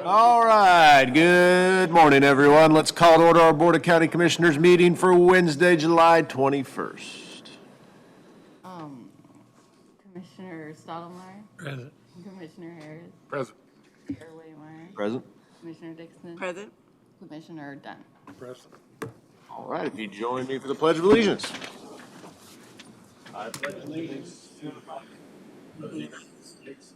All right, good morning, everyone. Let's call to order our Board of County Commissioners meeting for Wednesday, July 21st. Commissioner Stottlemyre. Present. Commissioner Harris. Present. Chair Waymire. Present. Commissioner Dixon. Present. Commissioner Dunn. Present. All right, if you join me for the Pledge of Allegiance. I pledge allegiance to the flag of the United States.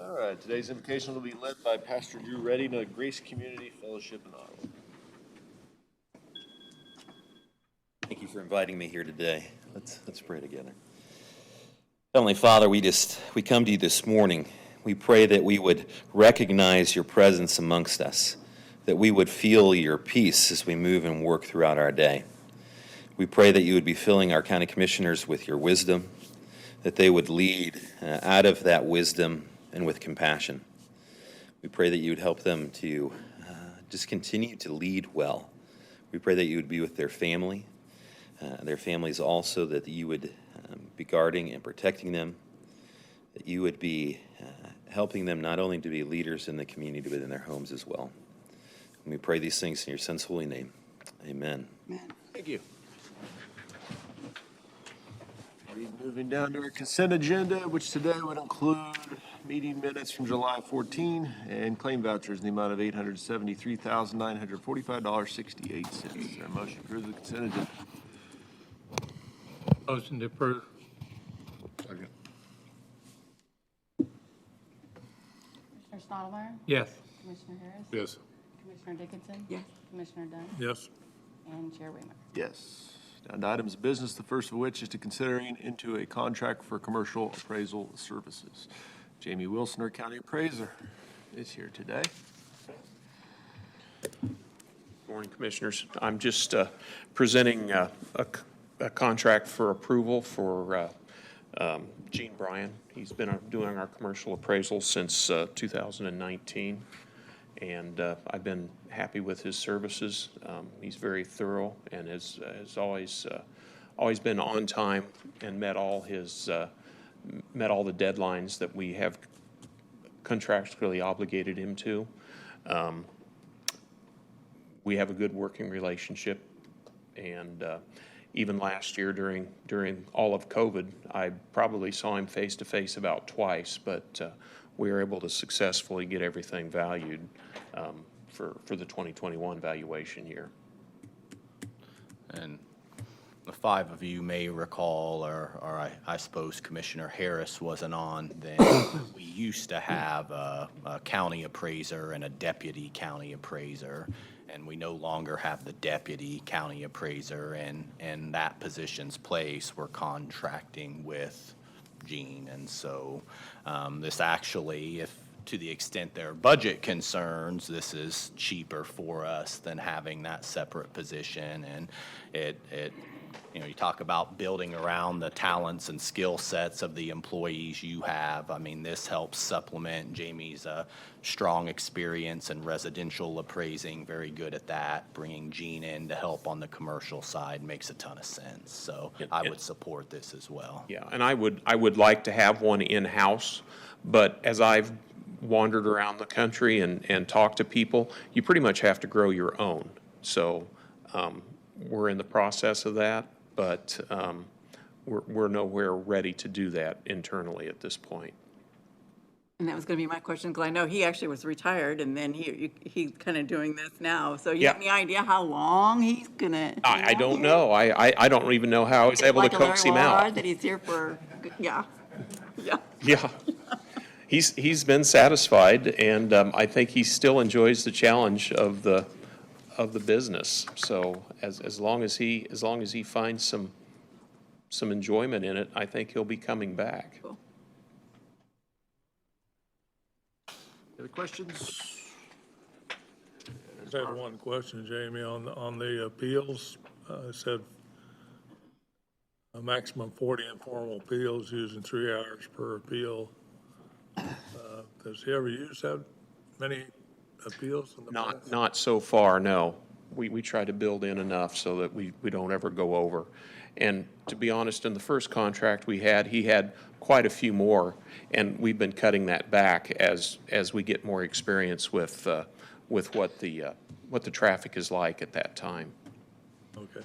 All right, today's invocation will be led by Pastor Drew Redding of Grace Community Fellowship in Ottawa. Thank you for inviting me here today. Let's pray together. Heavenly Father, we come to you this morning. We pray that we would recognize your presence amongst us, that we would feel your peace as we move and work throughout our day. We pray that you would be filling our county commissioners with your wisdom, that they would lead out of that wisdom and with compassion. We pray that you would help them to just continue to lead well. We pray that you would be with their families also, that you would be guarding and protecting them, that you would be helping them not only to be leaders in the community, but in their homes as well. And we pray these things in your son's holy name. Amen. Thank you. Moving down to our consent agenda, which today would include meeting minutes from July 14 and claim vouchers in the amount of $873,945.68. Is there a motion to approve the consent agenda? Motion to approve. Second. Commissioner Stottlemyre. Yes. Commissioner Harris. Yes. Commissioner Dickinson. Yes. Commissioner Dunn. Yes. And Chair Waymire. Yes. Down to items of business, the first of which is to considering into a contract for commercial appraisal services. Jamie Wilson, our county appraiser, is here today. Morning, Commissioners. I'm just presenting a contract for approval for Gene Bryan. He's been doing our commercial appraisal since 2019, and I've been happy with his services. He's very thorough and has always been on time and met all the deadlines that we have contractually obligated him to. We have a good working relationship, and even last year during all of COVID, I probably saw him face to face about twice, but we were able to successfully get everything valued for the 2021 valuation year. And the five of you may recall, or I suppose Commissioner Harris wasn't on then, we used to have a county appraiser and a deputy county appraiser, and we no longer have the deputy county appraiser, and in that position's place, we're contracting with Gene. And so this actually, if to the extent there are budget concerns, this is cheaper for us than having that separate position. And it you talk about building around the talents and skill sets of the employees you have. I mean, this helps supplement Jamie's strong experience in residential appraising, very good at that. Bringing Gene in to help on the commercial side makes a ton of sense. So I would support this as well. Yeah, and I would like to have one in-house, but as I've wandered around the country and talked to people, you pretty much have to grow your own. So we're in the process of that, but we're nowhere ready to do that internally at this point. And that was going to be my question, because I know he actually was retired, and then he's kind of doing this now. So you Yeah. have any idea how long he's going to? I don't know. I don't even know how I was able to coax him out. That he's here for, yeah. Yeah. He's been satisfied, and I think he still enjoys the challenge of the business. So as long as he finds some enjoyment in it, I think he'll be coming back. Cool. Other questions? I just had one question, Jamie, on the appeals. It said a maximum 40 informal appeals using 3 hours per appeal. Does he ever use that many appeals in the past? Not so far, no. we try to build in enough so that we don't ever go over. And to be honest, in the first contract he had quite a few more, and we've been cutting that back as we get more experience with what the traffic is like at that time. Okay.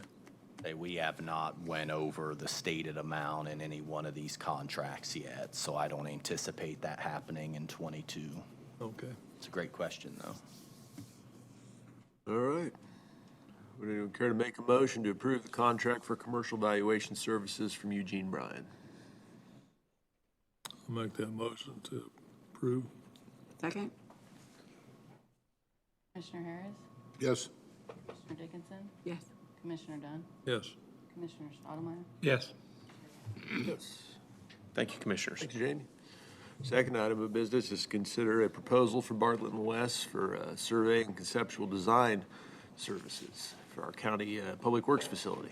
Say we have not went over the stated amount in any one of these contracts yet, so I don't anticipate that happening in '22. Okay. It's a great question, though. All right. Would anyone care to make a motion to approve the contract for commercial valuation services from Eugene Bryan? I'll make that motion to approve. Second? Commissioner Harris, Yes. Commissioner Dickinson, Yes. Commissioner Dunn, Yes. Commissioner Stottlemyre, Yes. Yes. Thank you, Commissioners. Thank you, Jamie. Second item of business is to consider a proposal for Bartlett and West for survey and conceptual design services for our county public works facility.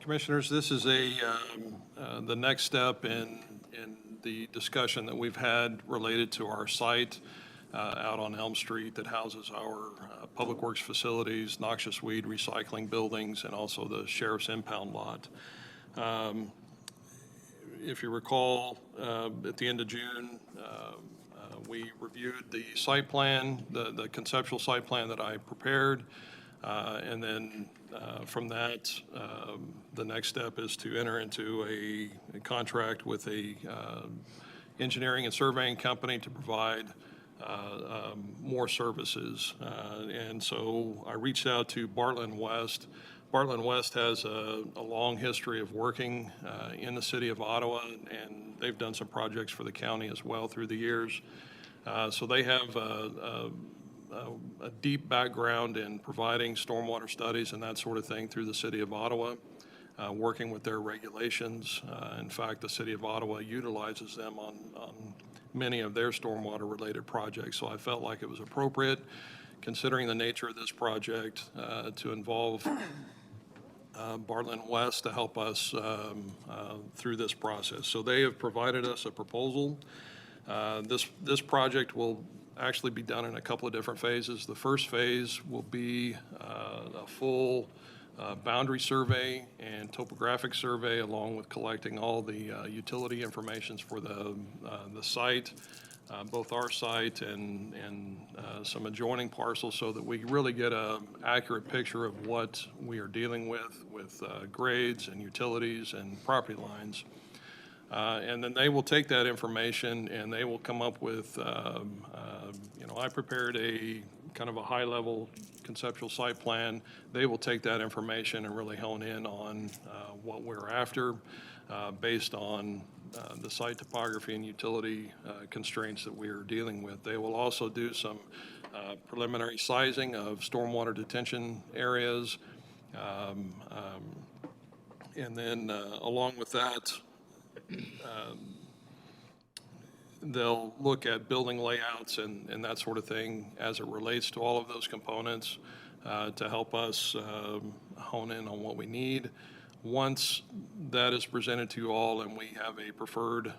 Commissioners, this is the next step in the discussion that we've had related to our site out on Elm Street that houses our public works facilities, noxious weed recycling buildings, and also the sheriff's impound lot. If you recall, at the end of June, we reviewed the site plan, the conceptual site plan that I prepared. And then from that, the next step is to enter into a contract with a engineering and surveying company to provide more services. And so I reached out to Bartlett and West. Bartlett and West has a long history of working in the city of Ottawa, and they've done some projects for the county as well through the years. So they have a deep background in providing stormwater studies and that sort of thing through the city of Ottawa, working with their regulations. In fact, the city of Ottawa utilizes them on many of their stormwater-related projects. So I felt like it was appropriate, considering the nature of this project, to involve Bartlett and West to help us through this process. So they have provided us a proposal. This project will actually be done in a couple of different phases. The first phase will be a full boundary survey and topographic survey, along with collecting all the utility information for the site, both our site and some adjoining parcels, so that we really get an accurate picture of what we are dealing with grades and utilities and property lines. And then they will take that information and they will come up with, I prepared a kind of a high-level conceptual site plan. They will take that information and really hone in on what we're after based on the site topography and utility constraints that we are dealing with. They will also do some preliminary sizing of stormwater detention areas. And then along with that, they'll look at building layouts and that sort of thing as it relates to all of those components to help us hone in on what we need. Once that is presented to you all and we have a preferred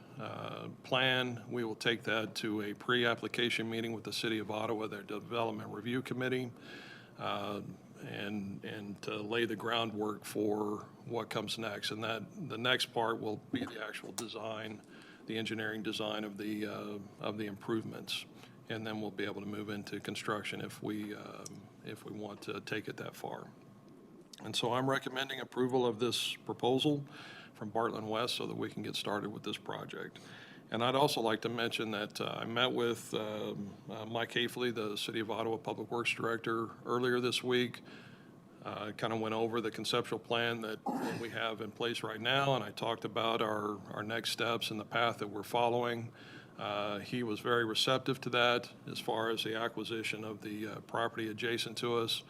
plan, we will take that to a pre-application meeting with the City of Ottawa, their Development Review Committee, and to lay the groundwork for what comes next. And that the next part will be the actual design, the engineering design of the improvements, and then we'll be able to move into construction if we want to take it that far. And so I'm recommending approval of this proposal from Bartlett and West so that we can get started with this project. And I'd also like to mention that I met with Mike Hafley, the City of Ottawa Public Works Director, earlier this week. Kind of went over the conceptual plan that we have in place right now, and I talked about our next steps and the path that we're following. He was very receptive to that as far as the acquisition of the property adjacent to us.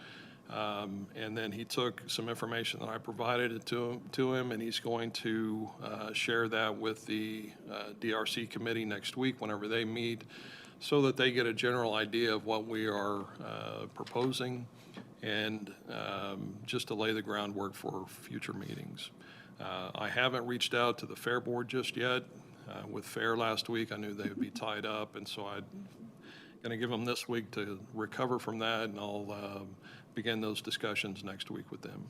And then he took some information that I provided to him, and he's going to share that with the DRC committee next week whenever they meet, so that they get a general idea of what we are proposing, and just to lay the groundwork for future meetings. I haven't reached out to the Fair Board just yet. With Fair last week, I knew they would be tied up, and so I'm going to give them this week to recover from that, and I'll begin those discussions next week with them.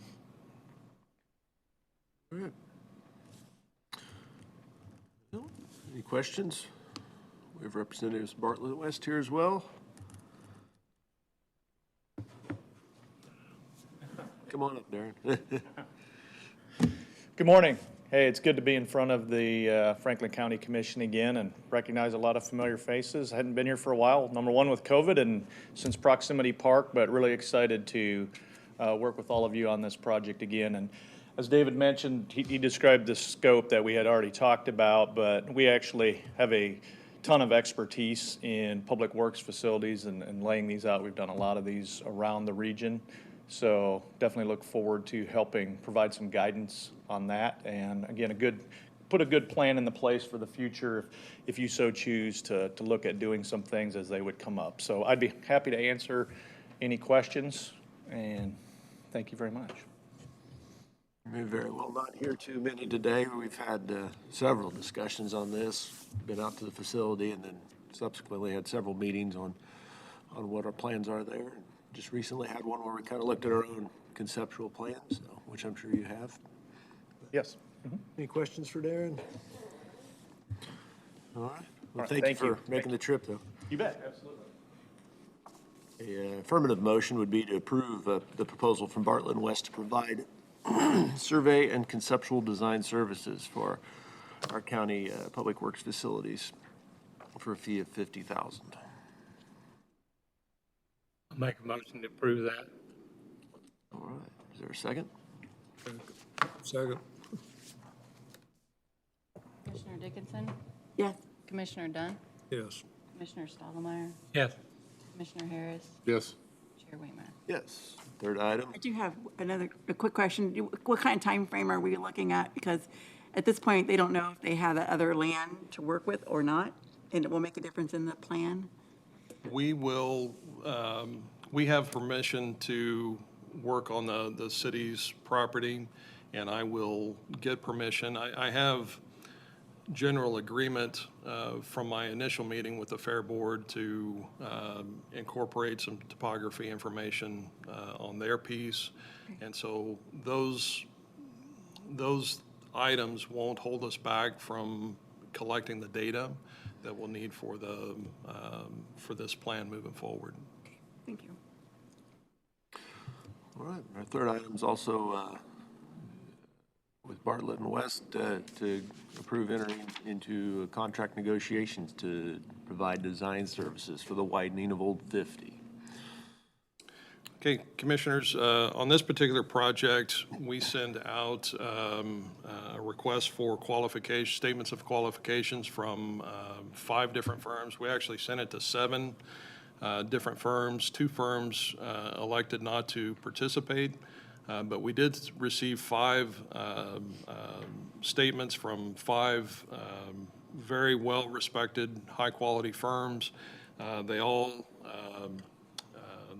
All right. No? Any questions? We have Representatives Bartlett West here as well. Come on up, Darren. Good morning. Hey, it's good to be in front of the Franklin County Commission again and recognize a lot of familiar faces. I hadn't been here for a while, number one with COVID and since Proximity Park, but really excited to work with all of you on this project again. And as David mentioned, he described the scope that we had already talked about, but we actually have a ton of expertise in public works facilities and laying these out. We've done a lot of these around the region. So definitely look forward to helping provide some guidance on that. And again, put a good plan in the place for the future if you so choose to look at doing some things as they would come up. So I'd be happy to answer any questions, and thank you very much. May very well not hear too many today. We've had several discussions on this, been out to the facility, and then subsequently had several meetings on what our plans are there. Just recently had one where we kind of looked at our own conceptual plans, so, which I'm sure you have. Yes. Any questions for Darren? All right. Well, right, thank you thank for you. making the trip, though. You bet. Absolutely. A affirmative motion would be to approve the proposal from Bartlett and West to provide survey and conceptual design services for our county public works facilities for a fee of $50,000. Make a motion to approve that. All right. Is there a second? Second. Commissioner Dickinson, Yes. Commissioner Dunn, Yes. Commissioner Stottlemyre, Yes. Commissioner Harris, Yes. Chair Whitmer. Yes. Third item. I do have a quick question. What kind of time frame are we looking at? Because at this point, they don't know if they have other land to work with or not, and it will make a difference in the plan. We will, we have permission to work on the city's property, and I will get permission. I have general agreement from my initial meeting with the Fair Board to incorporate some topography information on their piece. And so those items won't hold us back from collecting the data that we'll need for this plan moving forward. Thank you. All right. Our third item is also with Bartlett and West to approve entering into contract negotiations to provide design services for the widening of Old 50. Okay, Commissioners, on this particular project, we send out a request for qualification, statements of qualifications from 5 different firms. We actually sent it to 7 different firms. 2 firms elected not to participate, but we did receive 5 statements from 5 very well-respected, high-quality firms.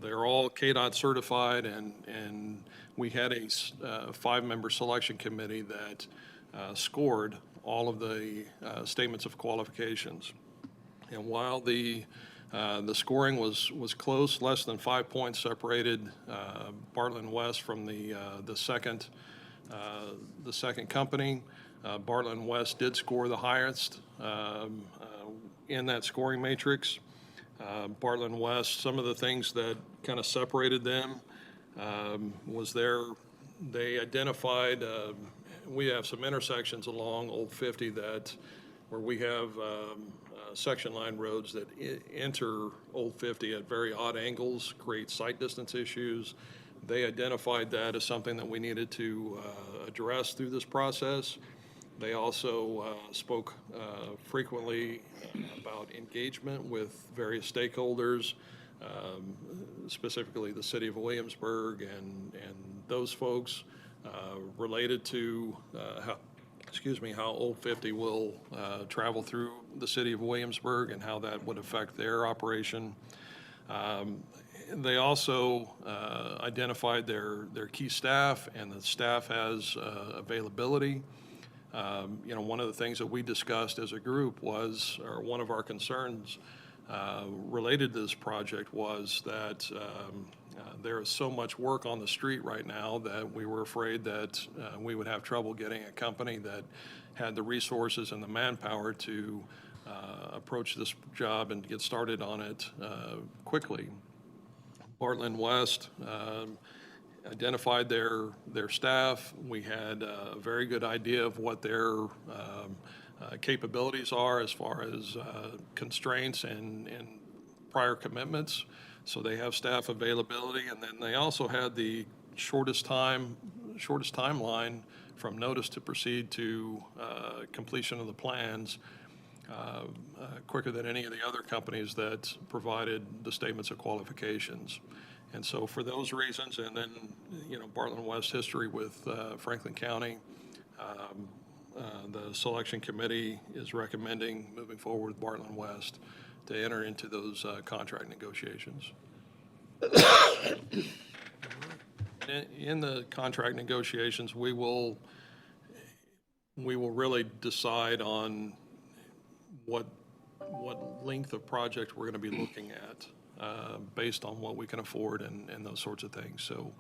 They're all KDOT certified, and we had a 5-member selection committee that scored all of the statements of qualifications. And while the scoring was close, less than 5 points separated Bartlett and West from the second company. Bartlett and West did score the highest in that scoring matrix. Bartlett and West, some of the things that kind of separated them was they identified, we have some intersections along Old 50 where we have section line roads that enter Old 50 at very odd angles, create sight distance issues. They identified that as something that we needed to address through this process. They also spoke frequently about engagement with various stakeholders, specifically the city of Williamsburg and those folks related to how Old 50 will travel through the city of Williamsburg and how that would affect their operation. They also identified their key staff, and the staff has availability. One of the things that we discussed as a group was, or one of our concerns related to this project was that There is so much work on the street right now that we were afraid that we would have trouble getting a company that had the resources and the manpower to approach this job and get started on it quickly. Bartlett West identified their staff. We had a very good idea of what their capabilities are as far as constraints and prior commitments. So they have staff availability, and then they also had the shortest timeline from notice to proceed to completion of the plans, quicker than any of the other companies that provided the statements of qualifications. And so for those reasons, and then, Bartlett West history with Franklin County, the selection committee is recommending moving forward with Bartlett West to enter into those contract negotiations. In the contract negotiations, we will really decide on what length of project we're going to be looking at based on what we can afford and those sorts of things. So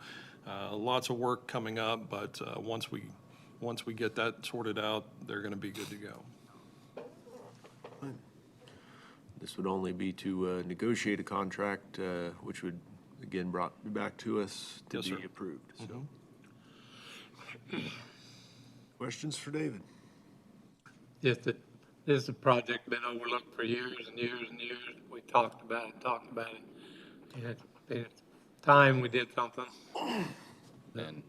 lots of work coming up, but once we get that sorted out, they're going to be good to go. This would only be to negotiate a contract, which would, again, brought back to us to Yes, be sir. approved. So, questions for David? Just that this is a project been overlooked for years and years and years. We talked about it. And it's time we did something. And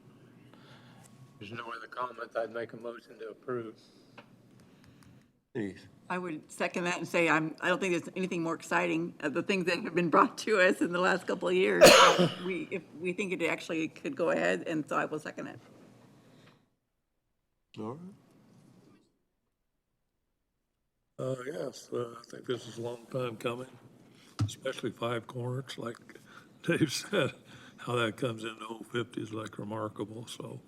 There's no other comments. I'd make a motion to approve. I would second that and say I don't think there's anything more exciting of the things that have been brought to us in the last couple of years. So if we think it actually could go ahead, and so I will second it. All right. Yes, I think this is a long time coming, especially Five Corners, like Dave said, how that comes into 050 is like remarkable, so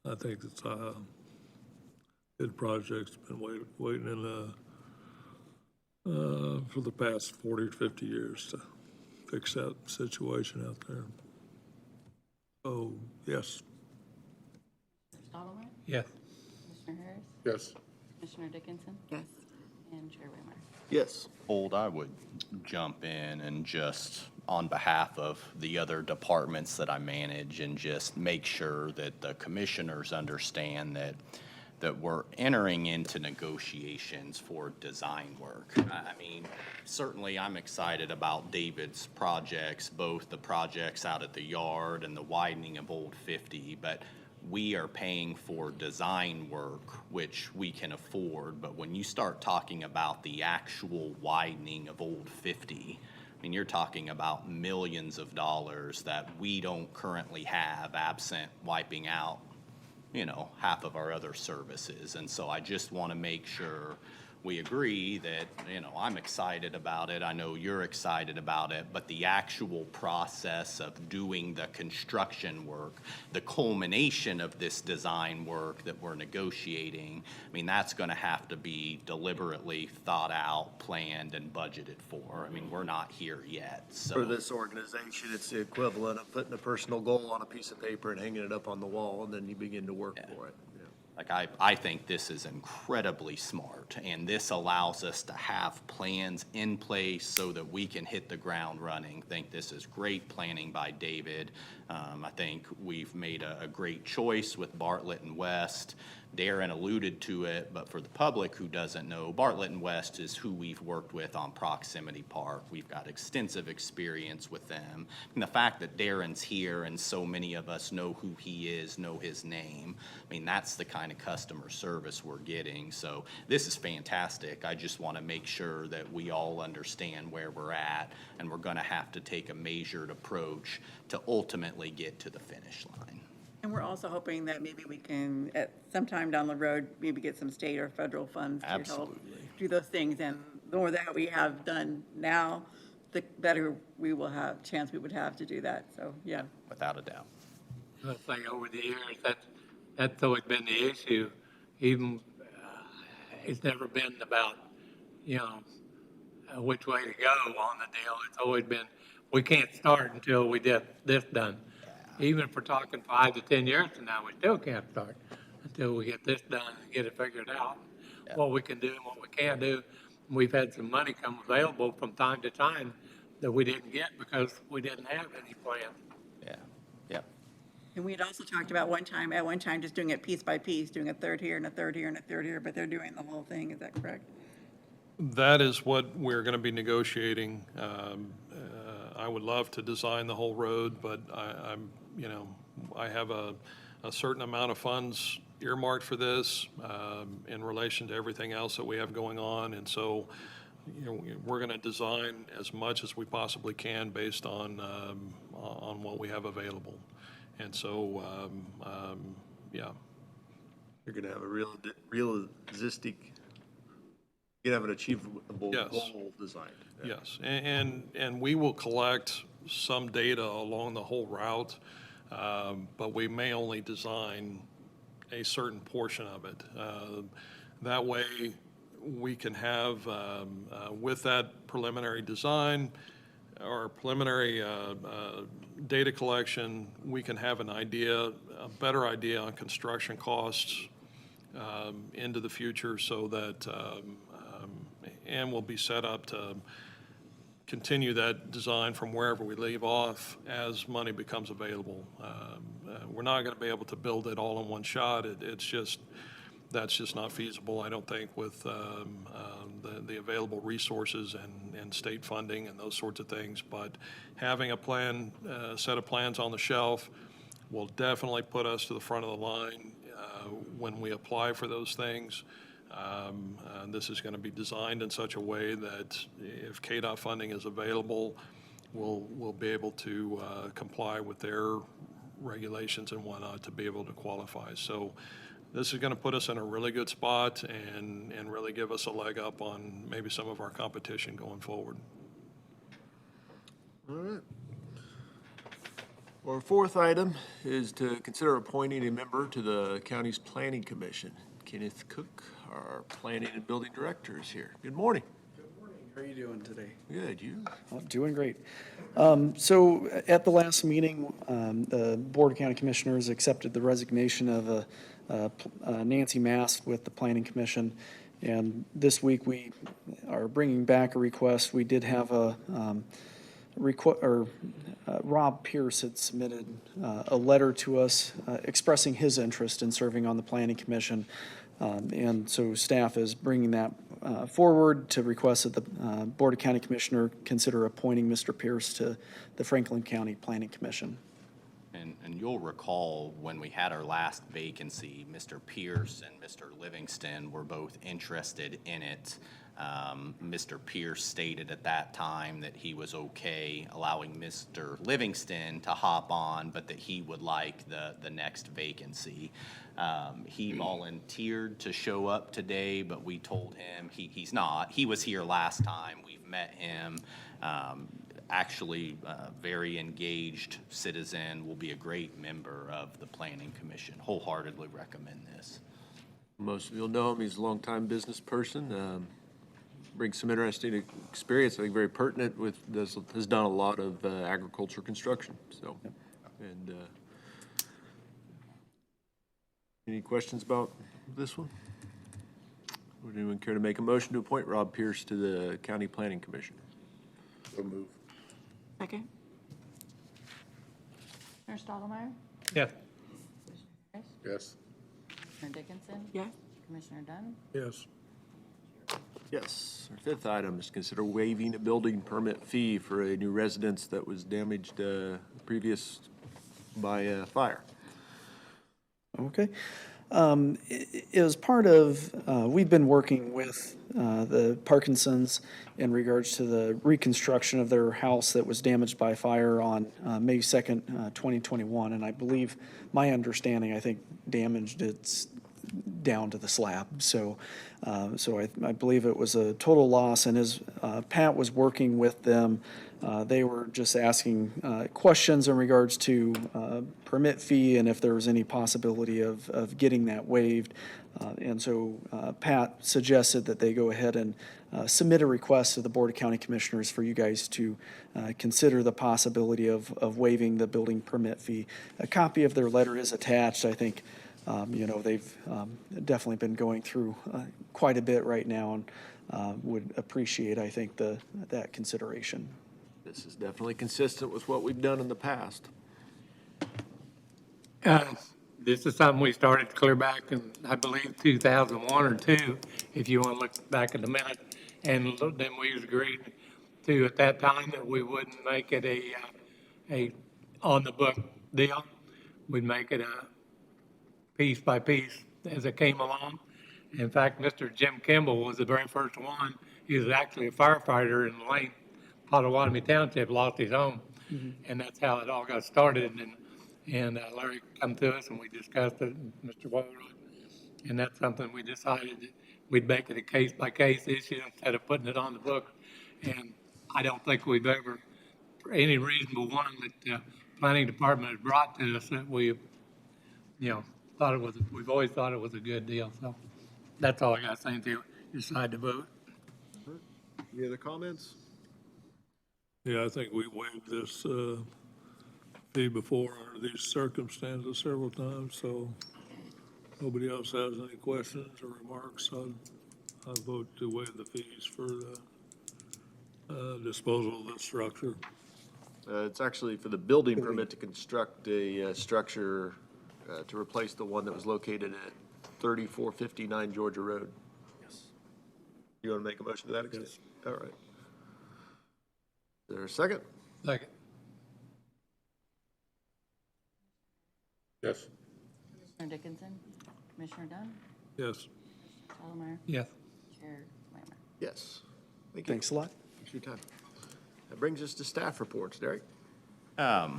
I think it's a good project. It's been waiting in for the past 40 or 50 years to fix that situation out there. Oh, yes. Stottlemyre? Yes. Commissioner Harris? Yes. Commissioner Dickinson? Yes. And Chair Whitmer? Yes. Old, I would jump in and just, on behalf of the other departments that I manage, and just make sure that the commissioners understand that we're entering into negotiations for design work. I mean, certainly I'm excited about David's projects, both the projects out at the yard and the widening of Old 50, but we are paying for design work, which we can afford. But when you start talking about the actual widening of Old 50, I mean, you're talking about millions of dollars that we don't currently have, absent wiping out, half of our other services. And so I just want to make sure we agree that, I'm excited about it. I know you're excited about it, but the actual process of doing the construction work, the culmination of this design work that we're negotiating, I mean, that's going to have to be deliberately thought out, planned, and budgeted for. I mean, we're not here yet, so. For this organization, it's the equivalent of putting a personal goal on a piece of paper and hanging it up on the wall, and then you begin to work for it. Like, I think this is incredibly smart, and this allows us to have plans in place so that we can hit the ground running. I think this is great planning by David. I think we've made a great choice with Bartlett and West. Darren alluded to it, but for the public who doesn't know, Bartlett and West is who we've worked with on Proximity Park. We've got extensive experience with them. And the fact that Darren's here and so many of us know who he is, know his name, I mean, that's the kind of customer service we're getting. So this is fantastic. I just want to make sure that we all understand where we're at, and we're going to have to take a measured approach to ultimately get to the finish line. And we're also hoping that maybe we can, at some time down the road, maybe get some state or federal funds to help Absolutely. do those things. And the more that we have done now, the better we will have, chance we would have to do that. So, yeah. Without a doubt. I think over the years, that's always been the issue. Even, it's never been about, which way to go on the deal. It's always been, we can't start until we get this done. Even if we're talking 5 to 10 years from now, we still can't start until we get this done and get it figured out, what we can do and what we can't do. We've had some money come available from time to time that we didn't get because we didn't have any plan. Yeah, yeah. And we had also talked about at one time, just doing it piece by piece, doing a third here and a third here and a third here, but they're doing the whole thing, is that correct? That is what we're going to be negotiating. I would love to design the whole road, but I'm, I have a certain amount of funds earmarked for this in relation to everything else that we have going on. And so, we're going to design as much as we possibly can based on what we have available. And so, yeah. You're going to have a realistic, you have an achievable Yes. goal designed. Yes, and we will collect some data along the whole route, but we may only design a certain portion of it. That way, we can have, with that preliminary design or preliminary data collection, we can have an idea, a better idea on construction costs into the future so that, and we'll be set up to continue that design from wherever we leave off as money becomes available. We're not going to be able to build it all in one shot. That's just not feasible, I don't think, with the available resources and state funding and those sorts of things. But having a plan, set of plans on the shelf will definitely put us to the front of the line when we apply for those things. This is going to be designed in such a way that if KDOT funding is available, we'll be able to comply with their regulations and whatnot to be able to qualify. So this is going to put us in a really good spot and really give us a leg up on maybe some of our competition going forward. All right. Our fourth item is to consider appointing a member to the county's planning commission. Kenneth Cook, our planning and building director, is here. Good morning. How are you doing today? Good, you? Oh, doing great. So at the last meeting, the Board of County Commissioners accepted the resignation of Nancy Mast with the Planning Commission. And this week we are bringing back a request. We did have Rob Pierce had submitted a letter to us expressing his interest in serving on the Planning Commission. And so staff is bringing that forward to request that the Board of County Commissioner consider appointing Mr. Pierce to the Franklin County Planning Commission. And you'll recall when we had our last vacancy, Mr. Pierce and Mr. Livingston were both interested in it. Mr. Pierce stated at that time that he was okay allowing Mr. Livingston to hop on, but that he would like the next vacancy. He volunteered to show up today, but we told him he's not. He was here last time. We've met him. Actually, very engaged citizen, will be a great member of the Planning Commission. Wholeheartedly recommend this. Most of you'll know him. He's a longtime business person. Brings some interesting experience. I think very pertinent with has done a lot of agriculture construction. So, and any questions about this one? Would anyone care to make a motion to appoint Rob Pierce to the County Planning Commission? So move. Second? Commissioner Stottlemyre? Yes. Commissioner Harris? Yes. Commissioner Dickinson? Yes? Commissioner Dunn? Yes. Yes. Our fifth item is consider waiving a building permit fee for a new residence that was damaged previous by fire. Okay. As part of, we've been working with the Parkinsons in regards to the reconstruction of their house that was damaged by fire on May 2nd, 2021. And I believe, my understanding, I think damaged its down to the slab. So I believe it was a total loss, and as Pat was working with them, they were just asking questions in regards to permit fee and if there was any possibility of getting that waived. And so Pat suggested that they go ahead and submit a request to the Board of County Commissioners for you guys to consider the possibility of waiving the building permit fee. A copy of their letter is attached. I think, they've definitely been going through quite a bit right now, and would appreciate, I think, that consideration. This is definitely consistent with what we've done in the past. This is something we started clear back in, I believe, 2001 or 2, if you want to look back at the minute. And then we agreed to, at that time, that we wouldn't make it a on-the-book deal. We'd make it a piece by piece as it came along. In fact, Mr. Jim Kimball was the very first one. He was actually a firefighter in Lane, Potawatomi Township, lost his home. And that's how it all got started. And Larry come to us and we discussed it, and Mr. Walrod. And that's something we decided that we'd make it a case-by-case issue instead of putting it on the book. And I don't think we've ever, for any reasonable one that the planning department has brought to us, that we've always thought it was a good deal. So that's all I got to say until you decide to vote. Any other comments? Yeah, I think we waived this fee before under these circumstances several times, so nobody else has any questions or remarks. I'd vote to waive the fees for the disposal of the structure. It's actually for the building permit to construct a structure to replace the one that was located at 3459 Georgia Road. Yes. You want to make a motion to that extent? Yes. All right. Is there a second? Second. Yes. Commissioner Dickinson? Commissioner Dunn? Yes. Stottlemyre? Yes. Chair Lambert? Yes. Thank you. Thanks a lot. Thanks for your time. That brings us to staff reports. Derek? I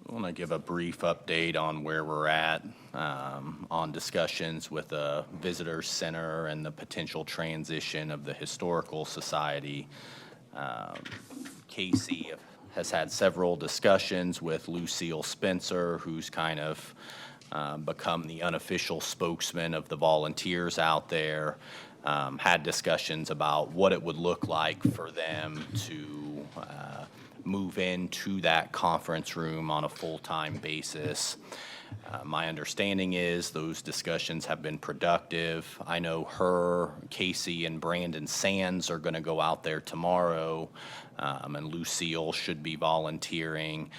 want to give a brief update on where we're at on discussions with the Visitor Center and the potential transition of the Historical Society. Casey has had several discussions with Lucille Spencer, who's kind of become the unofficial spokesman of the volunteers out there. Had discussions about what it would look like for them to move into that conference room on a full-time basis. My understanding is those discussions have been productive. I know Casey, and Brandon Sands are going to go out there tomorrow, and Lucille should be volunteering.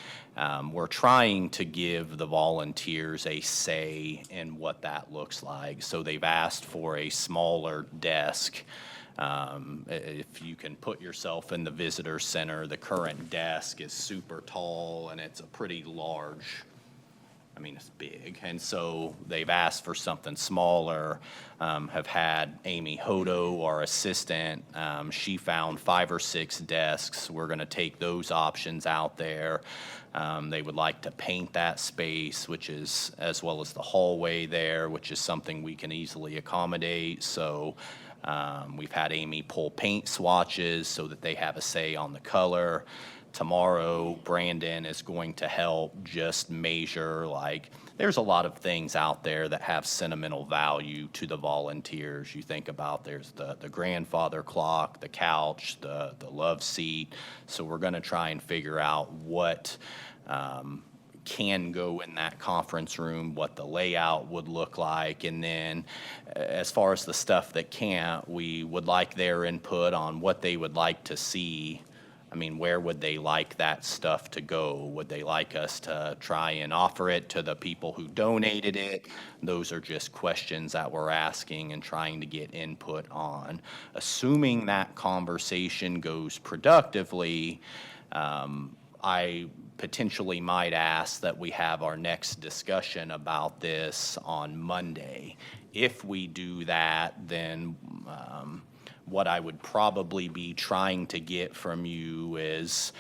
We're trying to give the volunteers a say in what that looks like. So they've asked for a smaller desk. If you can put yourself in the visitor center, the current desk is super tall and it's a pretty large, it's big. And so they've asked for something smaller. Have had Amy Hodo, our assistant, she found 5 or 6 desks. We're going to take those options out there. They would like to paint that space, which is, as well as the hallway there, which is something we can easily accommodate. So we've had Amy pull paint swatches so that they have a say on the color. Tomorrow, Brandon is going to help just measure, there's a lot of things out there that have sentimental value to the volunteers. You think about there's the grandfather clock, the couch, the love seat. So we're going to try and figure out what can go in that conference room, what the layout would look like. And then as far as the stuff that can't, we would like their input on what they would like to see. Where would they like that stuff to go? Would they like us to try and offer it to the people who donated it? Those are just questions that we're asking and trying to get input on. Assuming that conversation goes productively, I potentially might ask that we have our next discussion about this on Monday. If we do that, then what I would probably be trying to get from you is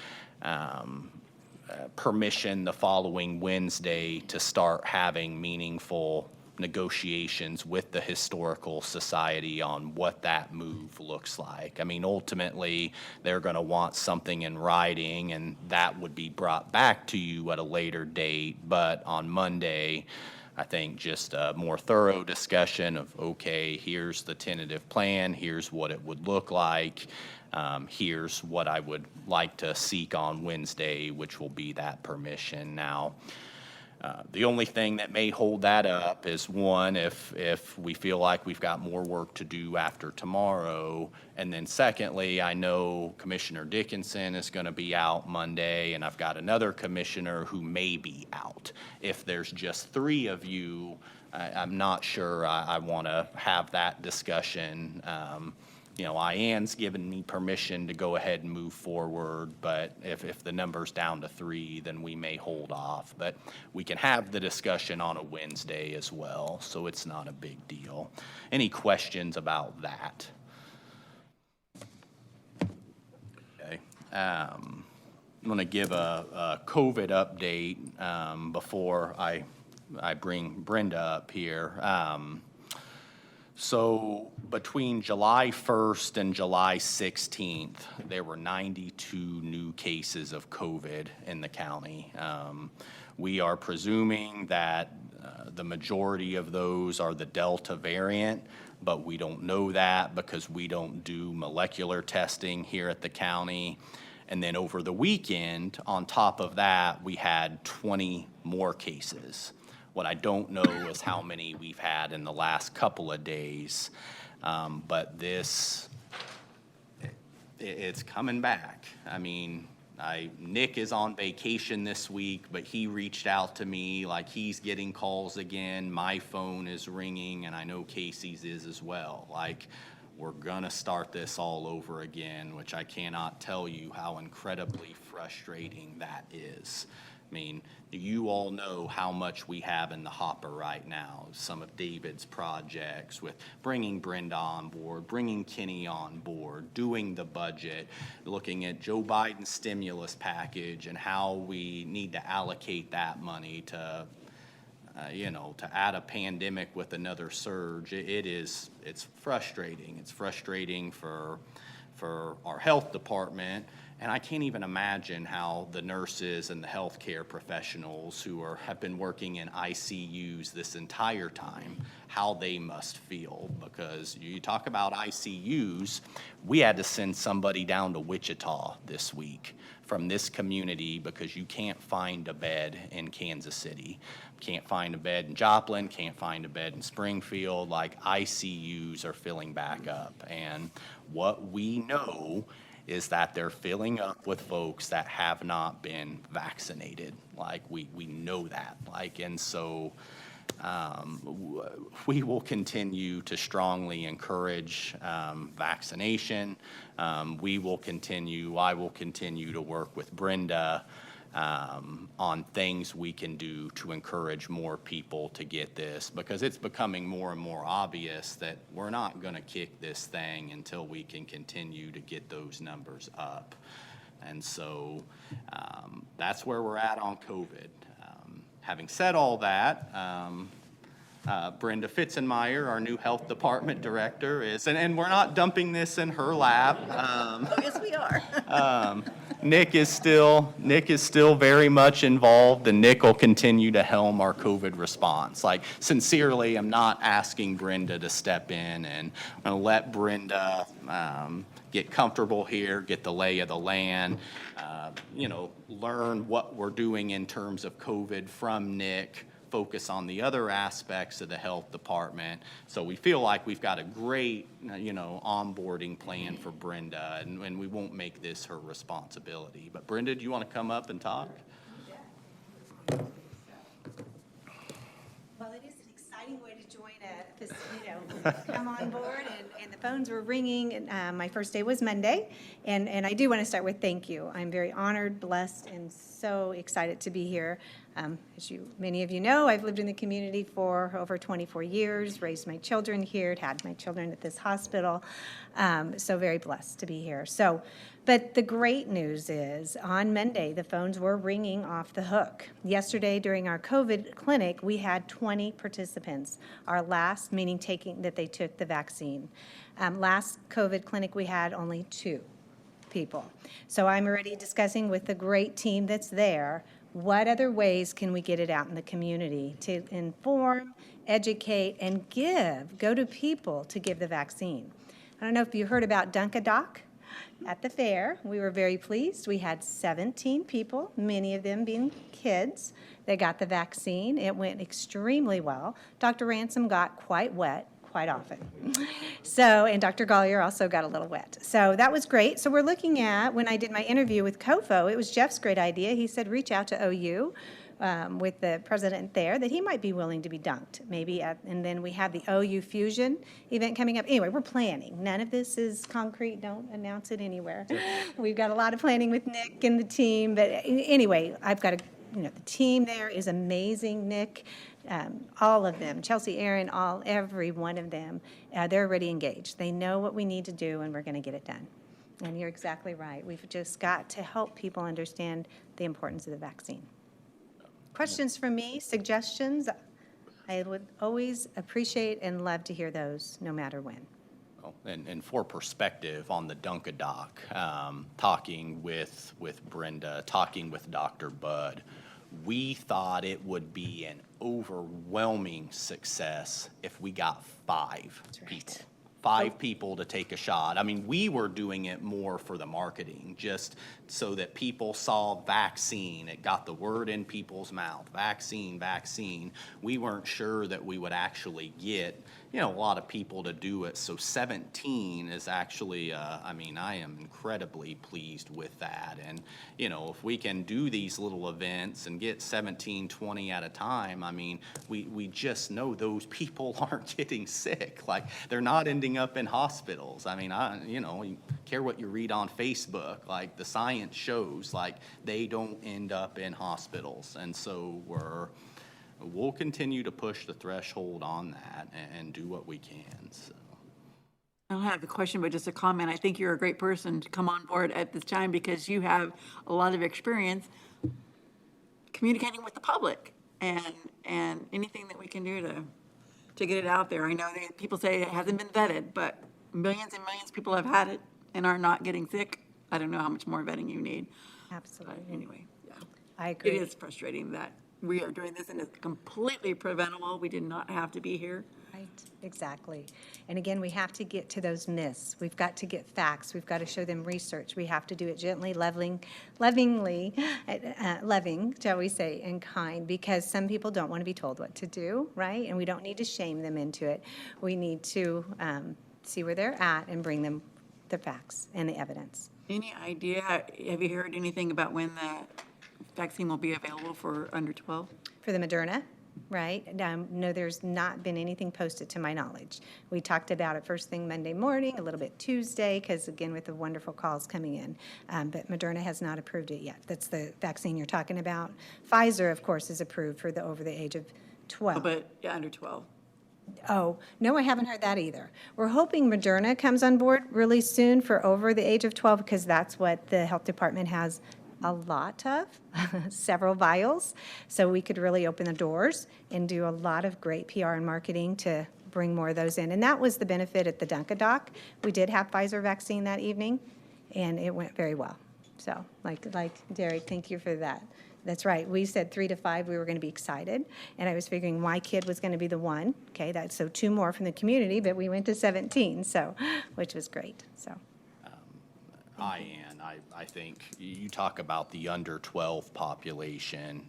permission the following Wednesday to start having meaningful negotiations with the Historical Society on what that move looks like. I mean, ultimately, they're going to want something in writing, and that would be brought back to you at a later date. But on Monday, I think just a more thorough discussion of, okay, here's the tentative plan, here's what it would look like, here's what I would like to seek on Wednesday, which will be that permission. Now, the only thing that may hold that up is, one, if we feel like we've got more work to do after tomorrow, and then secondly, I know Commissioner Dickinson is going to be out Monday, and I've got another commissioner who may be out. If there's just 3 of you, I'm not sure I want to have that discussion. You know, Ian's given me permission to go ahead and move forward, but if the number's down to 3, then we may hold off. But we can have the discussion on a Wednesday as well, so it's not a big deal. Any questions about that? Okay. I'm going to give a COVID update before I bring Brenda up here. So between July 1st and July 16th, there were 92 new cases of COVID in the county. We are presuming that the majority of those are the Delta variant, but we don't know that because we don't do molecular testing here at the county. And then over the weekend, on top of that, we had 20 more cases. What I don't know is how many we've had in the last couple of days, but it's coming back. I mean, Nick is on vacation this week, but he reached out to me like he's getting calls again. My phone is ringing, and I know Casey's is as well. Like, we're gonna start this all over again, which I cannot tell you how incredibly frustrating that is. I mean, you all know how much we have in the hopper right now. Some of David's projects with bringing Brenda on board, bringing Kenny on board, doing the budget, looking at Joe Biden's stimulus package and how we need to allocate that money to, to add a pandemic with another surge. It's frustrating. It's frustrating for our health department. And I can't even imagine how the nurses and the healthcare professionals who have been working in ICUs this entire time, how they must feel. Because you talk about ICUs, we had to send somebody down to Wichita this week from this community because you can't find a bed in Kansas City. Can't find a bed in Joplin, can't find a bed in Springfield. Like, ICUs are filling back up. And what we know is that they're filling up with folks that have not been vaccinated. Like, we know that. Like, and so we will continue to strongly encourage vaccination. I will continue to work with Brenda on things we can do to encourage more people to get this, because it's becoming more and more obvious that we're not going to kick this thing until we can continue to get those numbers up. And so that's where we're at on COVID. Having said all that, Brenda Fitzenmeyer, our new health department director, and we're not dumping this in her lap. Yes, we are. Nick is still very much involved, and Nick will continue to helm our COVID response. Like, sincerely, I'm not asking Brenda to step in, and I'm going to let Brenda get comfortable here, get the lay of the land, learn what we're doing in terms of COVID from Nick, focus on the other aspects of the health department. So we feel like we've got a great, onboarding plan for Brenda, and we won't make this her responsibility. But Brenda, do you want to come up and talk? Well, it is an exciting way to join come on board, and the phones were ringing. And my first day was Monday, and I do want to start with thank you. I'm very honored, blessed, and so excited to be here. Many of you know, I've lived in the community for over 24 years, raised my children here, had my children at this hospital, so very blessed to be here. But the great news is, on Monday, the phones were ringing off the hook. Yesterday, during our COVID clinic, we had 20 participants, our last meaning that they took the vaccine. Last COVID clinic, we had only 2 people. So I'm already discussing with the great team that's there, what other ways can we get it out in the community to inform, educate, and go to people to give the vaccine. I don't know if you heard about Dunk-a-Doc at the fair. We were very pleased. We had 17 people, many of them being kids. They got the vaccine. It went extremely well. Dr. Ransom got quite wet quite often. And Dr. Gollier also got a little wet. So that was great. So we're looking at, when I did my interview with COFO, it was Jeff's great idea. He said, reach out to OU with the president there, that he might be willing to be dunked, and then we have the OU Fusion event coming up. Anyway, we're planning. None of this is concrete. Don't announce it anywhere. We've got a lot of planning with Nick and the team. But anyway, the team there is amazing. Nick, all of them, Chelsea, Aaron, every one of them, they're already engaged. They know what we need to do, and we're going to get it done. And you're exactly right. We've just got to help people understand the importance of the vaccine. Questions from me, suggestions? I would always appreciate and love to hear those, no matter when. And for perspective on the Dunk-a-Doc, talking with Brenda, talking with Dr. Budd, we thought it would be an overwhelming success if we got 5 people. 5 people to take a shot. I mean, we were doing it more for the marketing, just so that people saw vaccine. It got the word in people's mouth, vaccine, vaccine. We weren't sure that we would actually get, a lot of people to do it. So 17 is actually, I am incredibly pleased with that. And, if we can do these little events and get 17, 20 at a time, we just know those people aren't getting sick. Like, they're not ending up in hospitals. You care what you read on Facebook, like the science shows, like they don't end up in hospitals. And so we'll continue to push the threshold on that and do what we can. So. I don't have a question, but just a comment. I think you're a great person to come on board at this time because you have a lot of experience communicating with the public and anything that we can do to get it out there. I know that people say it hasn't been vetted, but millions and millions of people have had it and are not getting sick. I don't know how much more vetting you need. Absolutely. But anyway, yeah. I agree. It is frustrating that we are doing this and it's completely preventable. We did not have to be here. Right, exactly. And again, we have to get to those myths. We've got to get facts. We've got to show them research. We have to do it gently, lovingly, loving, shall we say, and kind, because some people don't want to be told what to do, right? And we don't need to shame them into it. We need to see where they're at and bring them the facts and the evidence. Any idea, have you heard anything about when the vaccine will be available for under 12? For the Moderna, right? No, there's not been anything posted to my knowledge. We talked about it first thing Monday morning, a little bit Tuesday, because again, with the wonderful calls coming in. But Moderna has not approved it yet. That's the vaccine you're talking about. Pfizer, of course, is approved for the over the age of 12. Oh, but yeah, under 12. Oh, no, I haven't heard that either. We're hoping Moderna comes on board really soon for over the age of 12, because that's what the health department has a lot of, several vials. So we could really open the doors and do a lot of great PR and marketing to bring more of those in. And that was the benefit at the Dunk-a-Doc. We did have Pfizer vaccine that evening, and it went very well. So like Derek, thank you for that. That's right. We said 3 to 5, we were going to be excited. And I was figuring my kid was going to be the one. Okay, so 2 more from the community, but we went to 17, so, which was great, so. I think you talk about the under 12 population.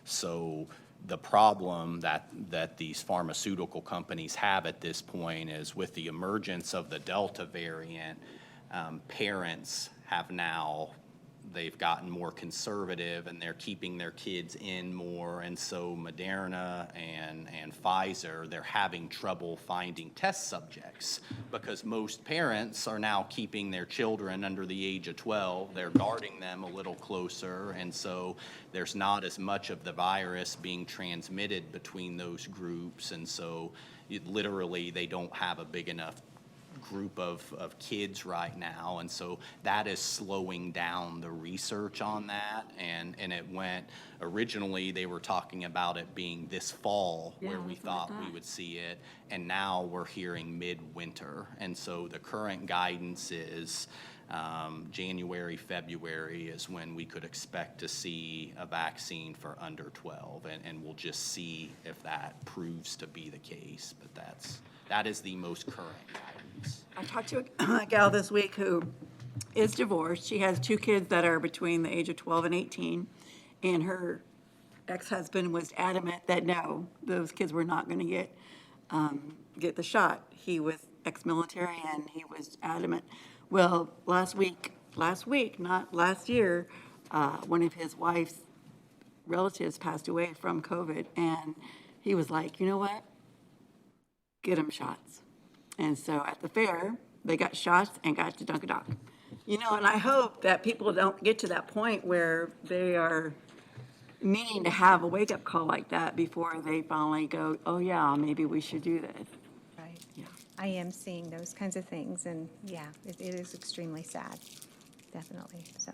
So the problem that these pharmaceutical companies have at this point is with the emergence of the Delta variant, parents have now they've gotten more conservative and they're keeping their kids in more. And so Moderna and Pfizer, they're having trouble finding test subjects because most parents are now keeping their children under the age of 12. They're guarding them a little closer. And so there's not as much of the virus being transmitted between those groups. And so literally they don't have a big enough group of kids right now, and so that is slowing down the research on that, and it went, originally they were talking about it being this fall where we thought we would see it, and now we're hearing midwinter, and so the current guidance is January, February is when we could expect to see a vaccine for under 12, and we'll just see if that proves to be the case, but that is the most current guidance. I talked to a gal this week who is divorced. She has 2 kids that are between the age of 12 and 18, and her ex-husband was adamant that no, those kids were not going to get the shot. He was ex-military, and he was adamant. Well, last week, not last year, one of his wife's relatives passed away from COVID, and he was like, you know what? Get them shots. And so at the fair, they got shots and got to Dunkadock. You know, and I hope that people don't get to that point where they are needing to have a wake-up call like that before they finally go, oh yeah, maybe we should do this. Right. Yeah. I am seeing those kinds of things, and yeah, it is extremely sad, definitely, so.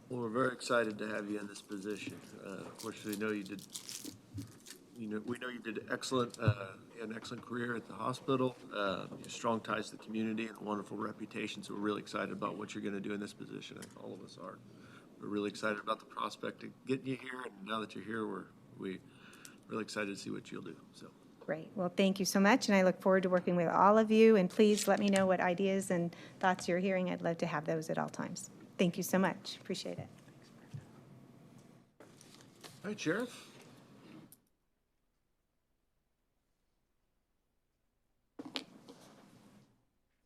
Well, we're very excited to have you in this position. Of course, we know you did an excellent career at the hospital, strong ties to the community, and a wonderful reputation. So we're really excited about what you're going to do in this position. I think all of us are. We're really excited about the prospect of getting you here, and now that you're here, we're really excited to see what you'll do. So. Great. Well, thank you so much, and I look forward to working with all of you. And please let me know what ideas and thoughts you're hearing. I'd love to have those at all times. Thank you so much. Appreciate it. All right, Sheriff.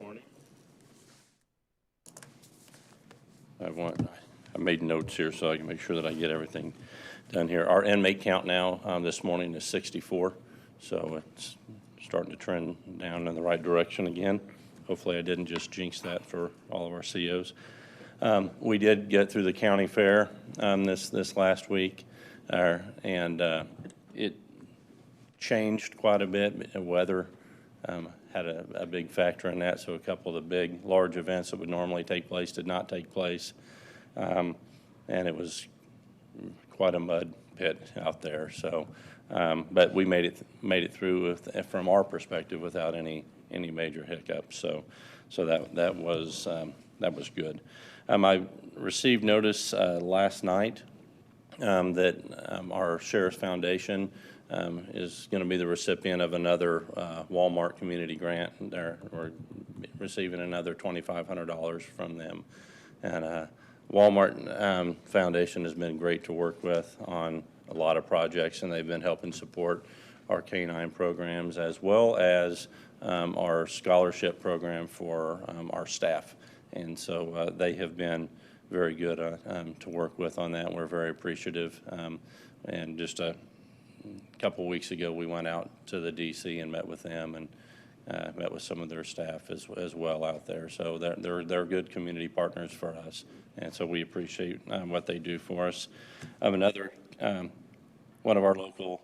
Morning. I made notes here so I can make sure that I get everything done here. Our inmate count now this morning is 64, so it's starting to trend down in the right direction again. Hopefully I didn't just jinx that for all of our COs. We did get through the county fair this last week, and it changed quite a bit. Weather had a big factor in that, so a couple of the big, large events that would normally take place did not take place. And it was quite a mud pit out there. So, but we made it through from our perspective without any major hiccups. So that was good. I received notice last night that our Sheriff's Foundation is going to be the recipient of another Walmart community grant. We're receiving another $2,500 from them. And Walmart Foundation has been great to work with on a lot of projects, and they've been helping support our canine programs as well as our scholarship program for our staff. And so they have been very good to work with on that. We're very appreciative. And just a couple weeks ago, we went out to the DC and met with them and met with some of their staff as well out there. So they're good community partners for us, and so we appreciate what they do for us. Another one of our local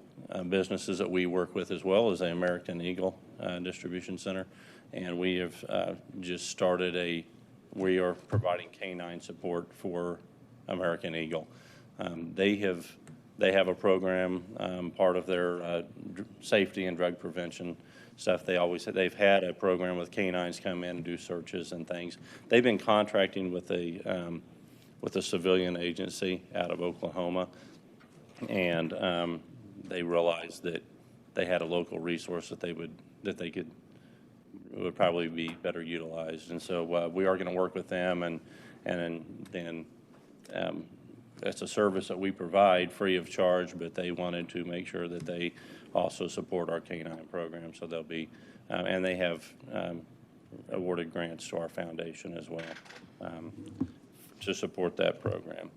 businesses that we work with as well is the American Eagle Distribution Center, and we have just started we are providing canine support for American Eagle. They have a program, part of their safety and drug prevention stuff. They've had a program with canines come in and do searches and things. They've been contracting with a civilian agency out of Oklahoma, and they realized that they had a local resource that would probably be better utilized. And so we are going to work with them, and then that's a service that we provide free of charge, but they wanted to make sure that they also support our canine program. So they'll be, and they have awarded grants to our foundation as well to support that program.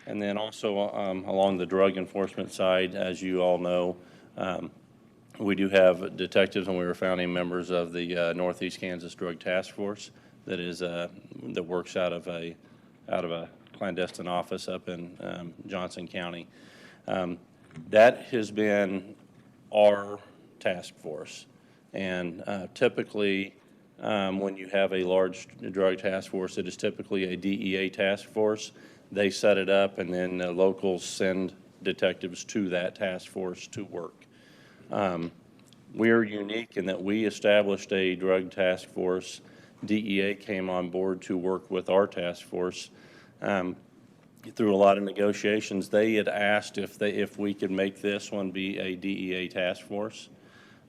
And then also along the drug enforcement side, as you all know, we do have detectives, and we were founding members of the Northeast Kansas Drug Task Force that is that works out of a clandestine office up in Johnson County. That has been our task force, and typically when you have a large drug task force, it is typically a DEA task force. They set it up, and then the locals send detectives to that task force to work. We are unique in that we established a drug task force. DEA came on board to work with our task force. Through a lot of negotiations, they had asked if we could make this one be a DEA task force.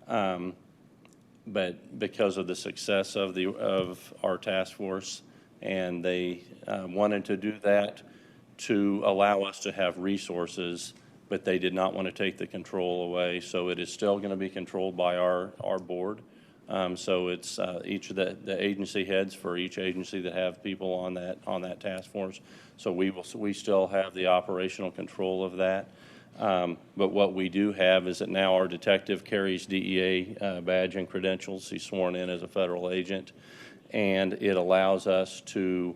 But because of the success of our task force, and they wanted to do that to allow us to have resources, but they did not want to take the control away. So it is still going to be controlled by our board. So it's each of the agency heads for each agency that have people on that task force. So we still have the operational control of that. But what we do have is that now our detective carries DEA badge and credentials. He's sworn in as a federal agent, and it allows us to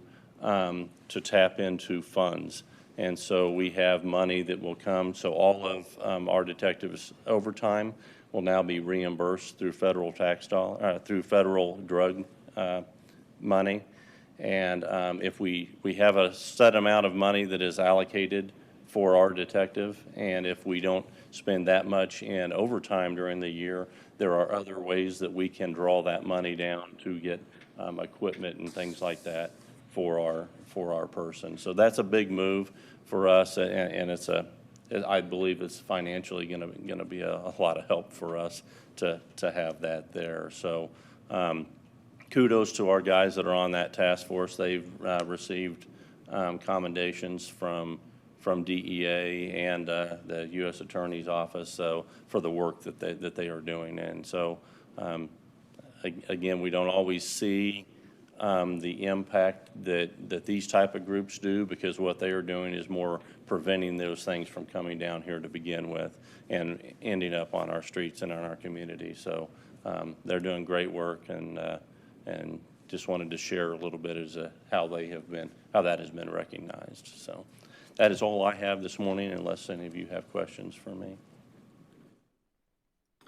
tap into funds. And so we have money that will come. So all of our detectives' overtime will now be reimbursed through federal through federal drug money. And if we have a set amount of money that is allocated for our detective, and if we don't spend that much in overtime during the year, there are other ways that we can draw that money down to get equipment and things like that for our person. So that's a big move for us, and I believe it's financially going to be a lot of help for us to have that there. So kudos to our guys that are on that task force. They've received commendations from DEA and the U.S. Attorney's Office, so for the work that they are doing. And so again, we don't always see the impact that these type of groups do, because what they are doing is more preventing those things from coming down here to begin with and ending up on our streets and in our community. So they're doing great work, and just wanted to share a little bit as how that has been recognized. So that is all I have this morning, unless any of you have questions for me.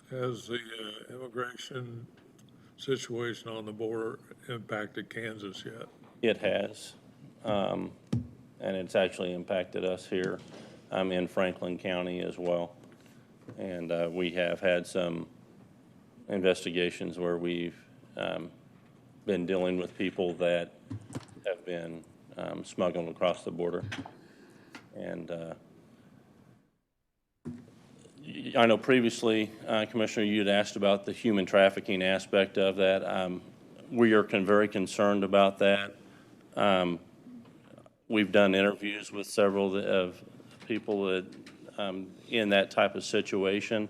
Has the immigration situation on the border impacted Kansas yet? It has, and it's actually impacted us here. I'm in Franklin County as well, and we have had some investigations where we've been dealing with people that have been smuggled across the border. And I know previously, Commissioner, you had asked about the human trafficking aspect of that. We are very concerned about that. We've done interviews with several of people that in that type of situation.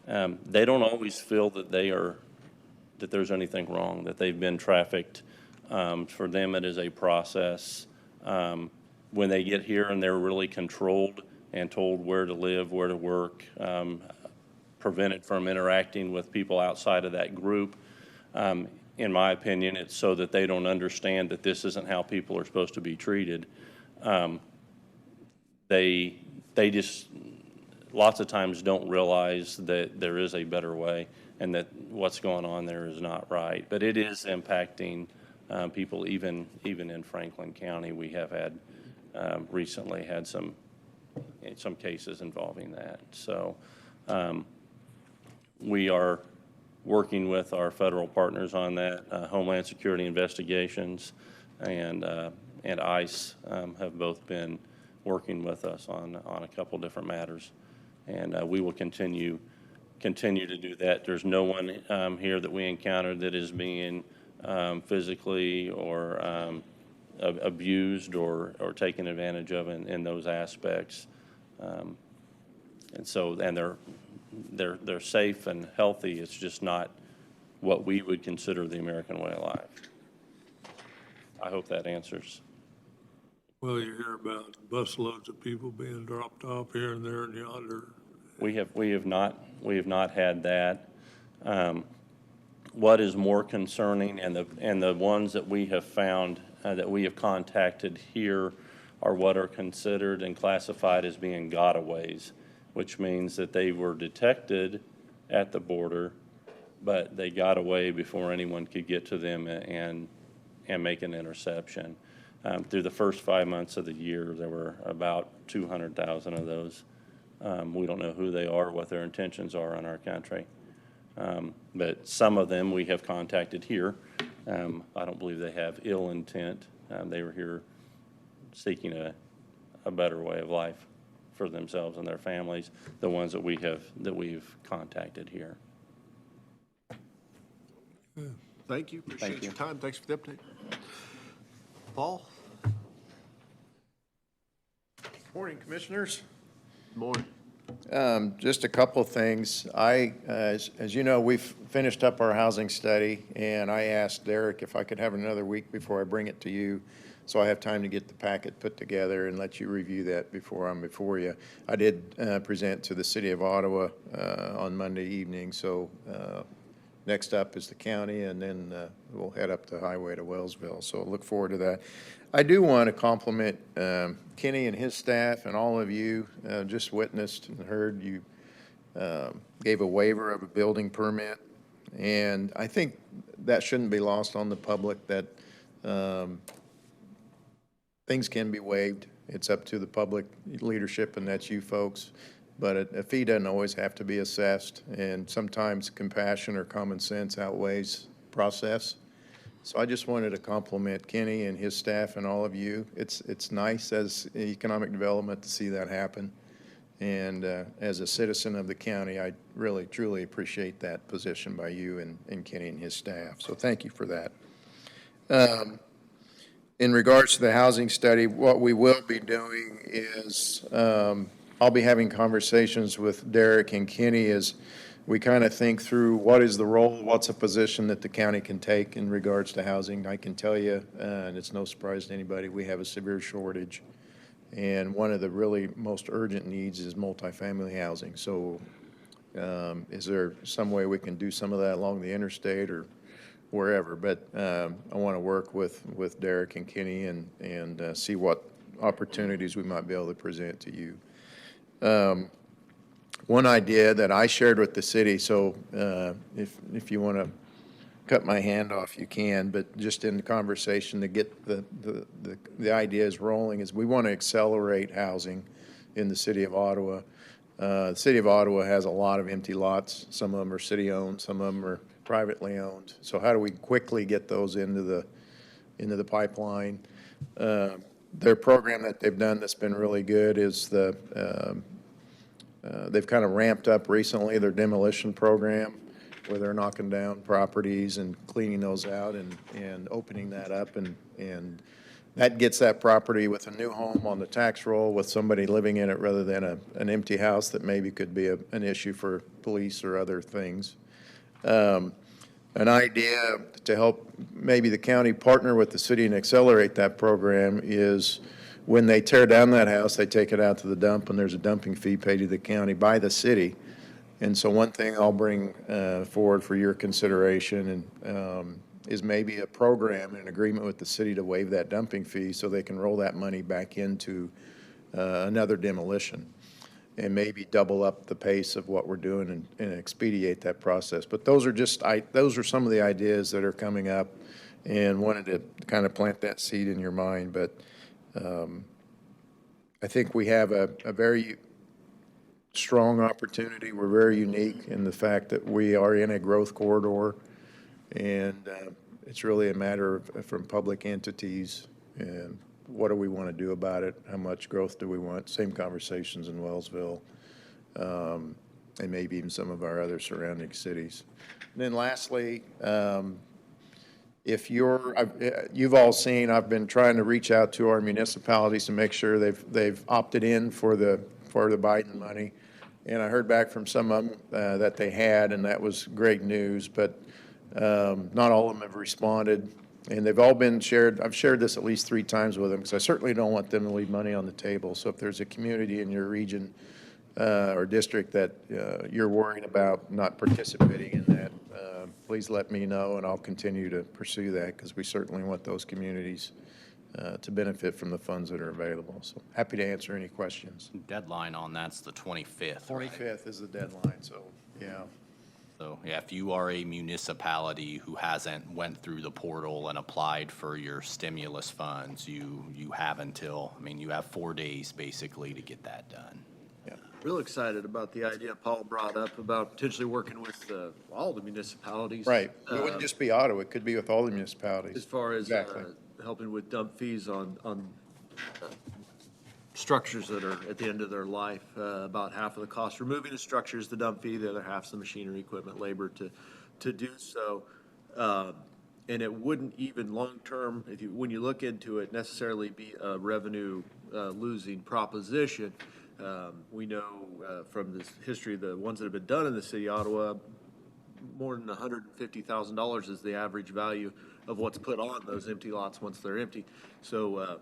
They don't always feel that that there's anything wrong, that they've been trafficked. For them, it is a process. When they get here and they're really controlled and told where to live, where to work, prevented from interacting with people outside of that group. In my opinion, it's so that they don't understand that this isn't how people are supposed to be treated. They just lots of times don't realize that there is a better way and that what's going on there is not right. But it is impacting people even in Franklin County. We have had recently had some cases involving that. So we are working with our federal partners on that. Homeland Security Investigations and ICE have both been working with us on a couple different matters, and we will continue to do that. There's no one here that we encountered that is being physically or abused or taken advantage of in those aspects. And so, and they're safe and healthy. It's just not what we would consider the American way of life. I hope that answers. Well, you hear about busloads of people being dropped off here and there and yonder. We have not had that. What is more concerning, and the ones that we have found, that we have contacted here, are what are considered and classified as being gotaways, which means that they were detected at the border, but they got away before anyone could get to them and make an interception. Through the first 5 months of the year, there were about 200,000 of those. We don't know who they are, what their intentions are on our country. But some of them we have contacted here. I don't believe they have ill intent. They were here seeking a better way of life for themselves and their families, the ones that we've contacted here. Thank you. Appreciate your time. Thanks for the update. Paul? Morning, Commissioners. Morning. Just a couple of things. As you know, we've finished up our housing study, and I asked Derek if I could have another week before I bring it to you, so I have time to get the packet put together and let you review that before I'm before you. I did present to the City of Ottawa on Monday evening, so next up is the county, and then we'll head up the highway to Wellsville, so I look forward to that. I do want to compliment Kenny and his staff and all of you. Just witnessed and heard you gave a waiver of a building permit, and I think that shouldn't be lost on the public, that things can be waived. It's up to the public leadership, and that's you folks. But a fee doesn't always have to be assessed, and sometimes compassion or common sense outweighs process. So I just wanted to compliment Kenny and his staff and all of you. It's nice as economic development to see that happen. And as a citizen of the county, I really, truly appreciate that position by you and Kenny and his staff. So thank you for that. In regards to the housing study, what we will be doing is I'll be having conversations with Derek and Kenny as we kind of think through what is the role, what's a position that the county can take in regards to housing. I can tell you, and it's no surprise to anybody, we have a severe shortage. And one of the really most urgent needs is multifamily housing. So is there some way we can do some of that along the interstate or wherever? But I want to work with Derek and Kenny and see what opportunities we might be able to present to you. One idea that I shared with the city, so if you want to cut my hand off, you can, but just in the conversation to get the ideas rolling, is we want to accelerate housing in the city of Ottawa. The city of Ottawa has a lot of empty lots. Some of them are city-owned, some of them are privately owned. So how do we quickly get those into the pipeline? Their program that they've done that's been really good is they've kind of ramped up recently their demolition program, where they're knocking down properties and cleaning those out and opening that up, and that gets that property with a new home on the tax roll with somebody living in it rather than an empty house that maybe could be an issue for police or other things. An idea to help maybe the county partner with the city and accelerate that program is when they tear down that house, they take it out to the dump, and there's a dumping fee paid to the county by the city. And so one thing I'll bring forward for your consideration is maybe a program, an agreement with the city to waive that dumping fee so they can roll that money back into another demolition and maybe double up the pace of what we're doing and expedite that process. But those are some of the ideas that are coming up, and wanted to kind of plant that seed in your mind. But I think we have a very strong opportunity. We're very unique in the fact that we are in a growth corridor, and it's really a matter of from public entities and what do we want to do about it? How much growth do we want? Same conversations in Wellsville, and maybe even some of our other surrounding cities. And then lastly, you've all seen, I've been trying to reach out to our municipalities to make sure they've opted in for the Biden money. And I heard back from some of them that they had, and that was great news, but not all of them have responded. And they've all been shared, I've shared this at least 3 times with them, because I certainly don't want them to leave money on the table. So if there's a community in your region or district that you're worried about not participating in that, please let me know, and I'll continue to pursue that, because we certainly want those communities to benefit from the funds that are available. So happy to answer any questions. Deadline on that's the 25th. right? 25th is the deadline, so, yeah. So, yeah, if you are a municipality who hasn't went through the portal and applied for your stimulus funds, you have until, I mean, you have 4 days basically to get that done. Real excited about the idea Paul brought up about potentially working with all the municipalities. Right. It wouldn't just be Ottawa, it could be with all the municipalities. As far as Exactly. helping with dump fees on structures that are at the end of their life, about half of the cost. Removing the structure is the dump fee, the other half's the machinery, equipment, labor to do so. And it wouldn't even long-term, when you look into it, necessarily be a revenue losing proposition. We know from this history, the ones that have been done in the city of Ottawa, more than $150,000 is the average value of what's put on those empty lots once they're empty. So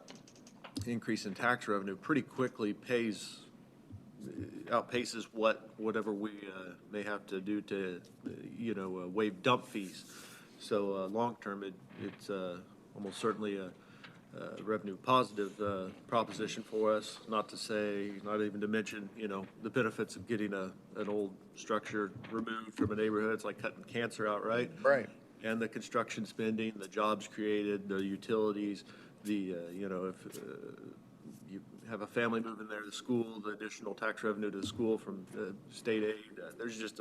increase in tax revenue pretty quickly outpaces whatever we may have to do to, waive dump fees. So long-term, it's almost certainly a revenue positive proposition for us, not even to mention, the benefits of getting an old structure removed from a neighborhood. It's like cutting cancer out, right? Right. And the construction spending, the jobs created, the utilities, if you have a family moving there to school, the additional tax revenue to the school from state aid, there's just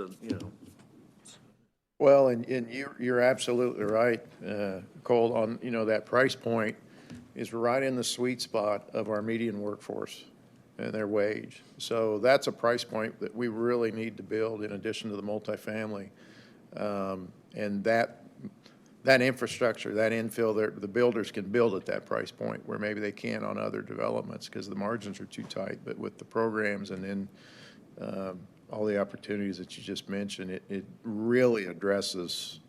Well, and you're absolutely right, Cole, on, that price point is right in the sweet spot of our median workforce and their wage. So that's a price point that we really need to build in addition to the multifamily. And that infrastructure, that infill, the builders can build at that price point where maybe they can't on other developments because the margins are too tight. But with the programs and then all the opportunities that you just mentioned, it really addresses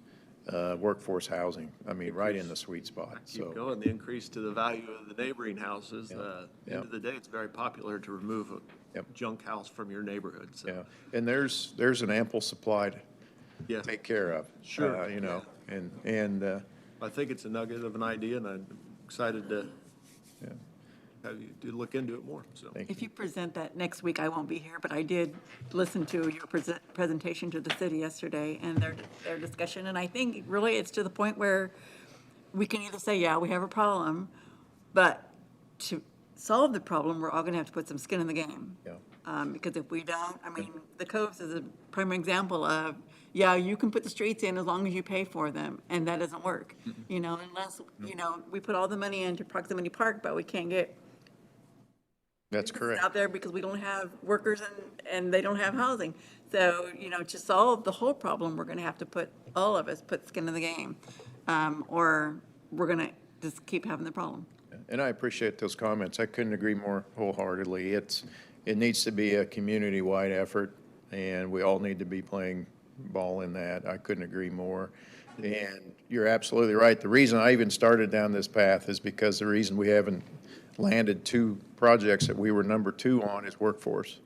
workforce housing. I mean, right in the sweet spot. keep going. The increase to the value of the neighboring houses. End of the day, it's very popular to remove a junk house from your neighborhood. So. Yeah, and there's an ample supply to take care of. Sure. And I think it's a nugget of an idea, and I'm excited to have you to look into it more. So. If you present that next week, I won't be here, but I did listen to your presentation to the city yesterday and their discussion, and I think really it's to the point where we can either say, yeah, we have a problem, but to solve the problem, we're all gonna have to put some skin in the game. Because if we don't, I mean, the Coves is a prime example of, yeah, you can put the streets in as long as you pay for them, and that doesn't work. Unless, we put all the money into Proximity Park, but we can't get that's correct. out there because we don't have workers and they don't have housing. So, to solve the whole problem, we're gonna have to all of us put skin in the game. Or we're gonna just keep having the problem. And I appreciate those comments. I couldn't agree more wholeheartedly. It needs to be a community-wide effort, and we all need to be playing ball in that. I couldn't agree more. And you're absolutely right. The reason I even started down this path is because the reason we haven't landed 2 projects that we were number 2 on is workforce.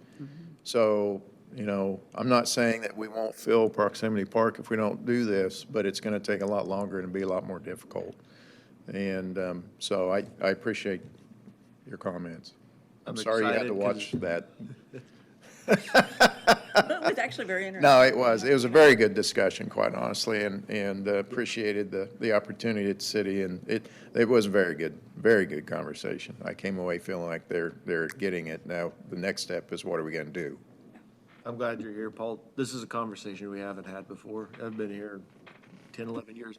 So, I'm not saying that we won't fill Proximity Park if we don't do this, but it's going to take a lot longer and be a lot more difficult. And so I appreciate your comments. I'm sorry you had to watch that. That was actually very interesting. No, it was. It was a very good discussion, quite honestly, and appreciated the opportunity at the city, and it was a very good conversation. I came away feeling like they're getting it. Now, the next step is what are we going to do? I'm glad you're here, Paul. This is a conversation we haven't had before. I've been here 10, 11 years.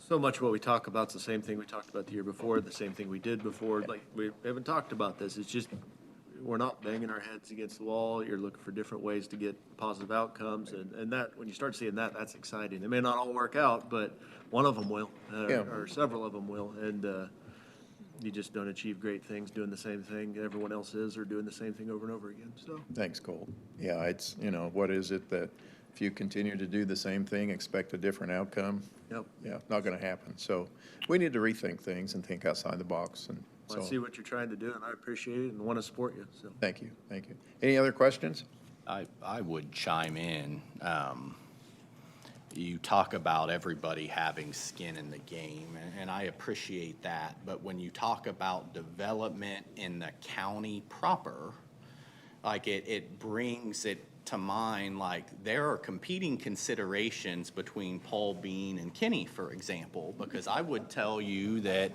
So much what we talk about is the same thing we talked about the year before, the same thing we did before. Like, we haven't talked about this. It's just, we're not banging our heads against the wall. You're looking for different ways to get positive outcomes. And that, when you start seeing that, that's exciting. It may not all work out, but one of them will, or several of them will. And you just don't achieve great things doing the same thing everyone else is, or doing the same thing over and over again. So Thanks, Cole. Yeah, it's, what is it that if you continue to do the same thing, expect a different outcome. Yep. Yeah, not going to happen. So we need to rethink things and think outside the box. And I see so, what you're trying to do, and I appreciate it and want to support you, so. thank you, thank you. Any other questions? I would chime in. You talk about everybody having skin in the game, and I appreciate that. But when you talk about development in the county proper, like it brings it to mind, like there are competing considerations between Paul Bean and Kenny, for example, because I would tell you that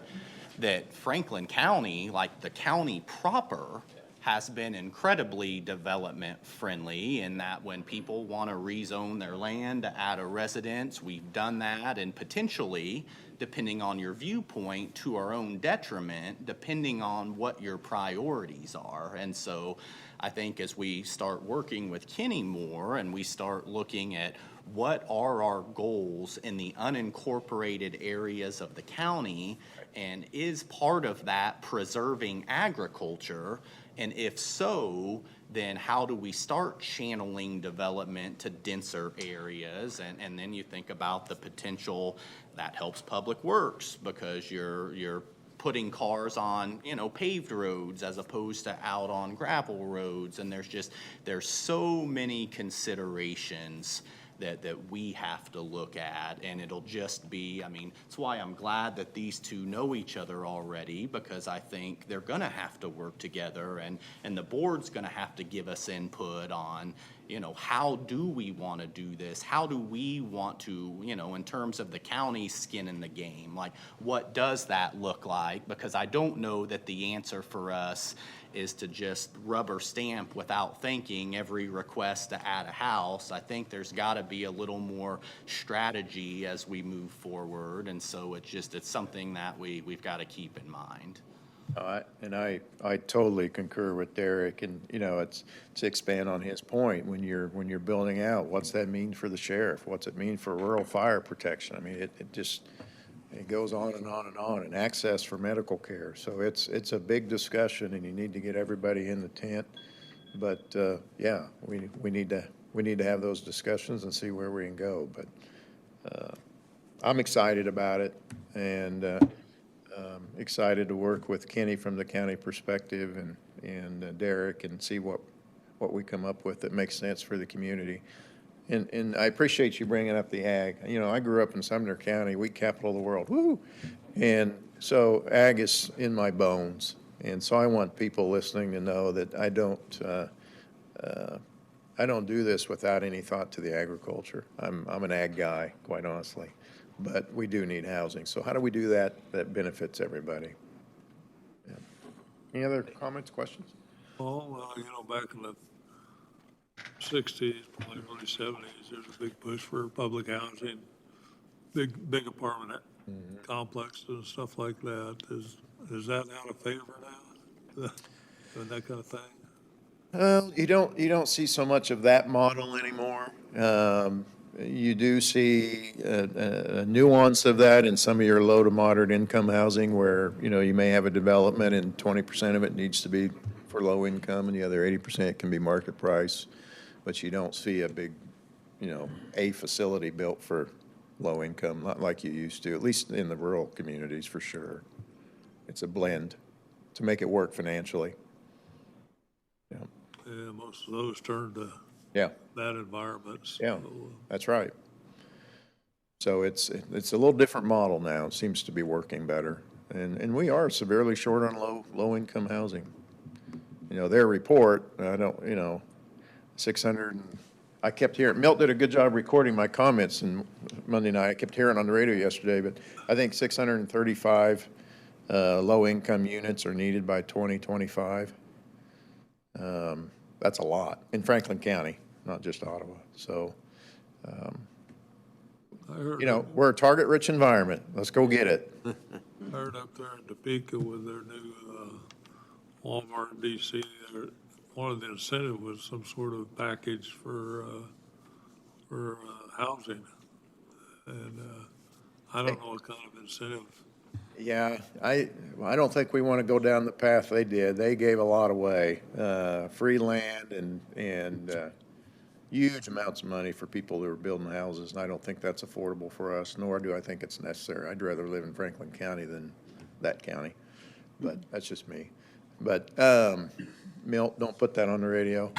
Franklin County, like the county proper, has been incredibly development friendly in that when people want to rezone their land to add a residence, we've done that, and potentially, depending on your viewpoint, to our own detriment, depending on what your priorities are. And so I think as we start working with Kenny more and we start looking at what are our goals in the unincorporated areas of the county, and is part of that preserving agriculture? And if so, then how do we start channeling development to denser areas? And then you think about the potential that helps public works because you're putting cars on, paved roads as opposed to out on gravel roads. And there's so many considerations that we have to look at, and it'll just be, it's why I'm glad that these two know each other already, because I think they're gonna have to work together, and the board's gonna have to give us input on, how do we wanna do this? How do we want to, in terms of the county's skin in the game, like what does that look like? Because I don't know that the answer for us is to just rubber stamp without thinking every request to add a house. I think there's got to be a little more strategy as we move forward, and so it's something that we've got to keep in mind. And I totally concur with Derek, and it's to expand on his point. When you're building out, what's that mean for the sheriff? What's it mean for rural fire protection? It goes on and on and on, and access for medical care. So it's a big discussion, and you need to get everybody in the tent. But yeah, we need to have those discussions and see where we can go. But I'm excited about it, and excited to work with Kenny from the county perspective and Derek and see what we come up with that makes sense for the community. And I appreciate you bringing up the ag. I grew up in Sumner County, wheat capital of the world, woo! And so ag is in my bones. And so I want people listening to know that I don't do this without any thought to the agriculture. I'm an ag guy, quite honestly. But we do need housing. So how do we do that benefits everybody? Yeah. Any other comments, questions? Well, back in the 60s, probably early 70s, there's a big push for public housing, big apartment complexes and stuff like that. Is that out of favor now? Doing that kind of thing? Well, you don't see so much of that model anymore. You do see a nuance of that in some of your low to moderate income housing where, you may have a development and 20% of it needs to be for low income and the other 80% can be market price. But you don't see a big, a facility built for low income, not like you used to, at least in the rural communities for sure. It's a blend to make it work financially. Yeah. Yeah, most of those turn to bad environments. Yeah, So, that's right. So it's a little different model now. It seems to be working better. And we are severely short on low income housing. Their report, 600, I kept hearing, Milt did a good job recording my comments on Monday night. I kept hearing on the radio yesterday, but I think 635 low-income units are needed by 2025. That's a lot in Franklin County, not just Ottawa. So, we're a target-rich environment. Let's go get it. I heard up there in Topeka with their new Walmart in D.C., one of the incentive was some sort of package for housing. And I don't know what kind of incentive. Yeah, I don't think we want to go down the path they did. They gave a lot away, free land and huge amounts of money for people who are building houses, and I don't think that's affordable for us, nor do I think it's necessary. I'd rather live in Franklin County than that county, but that's just me. But, Milt, don't put that on the radio.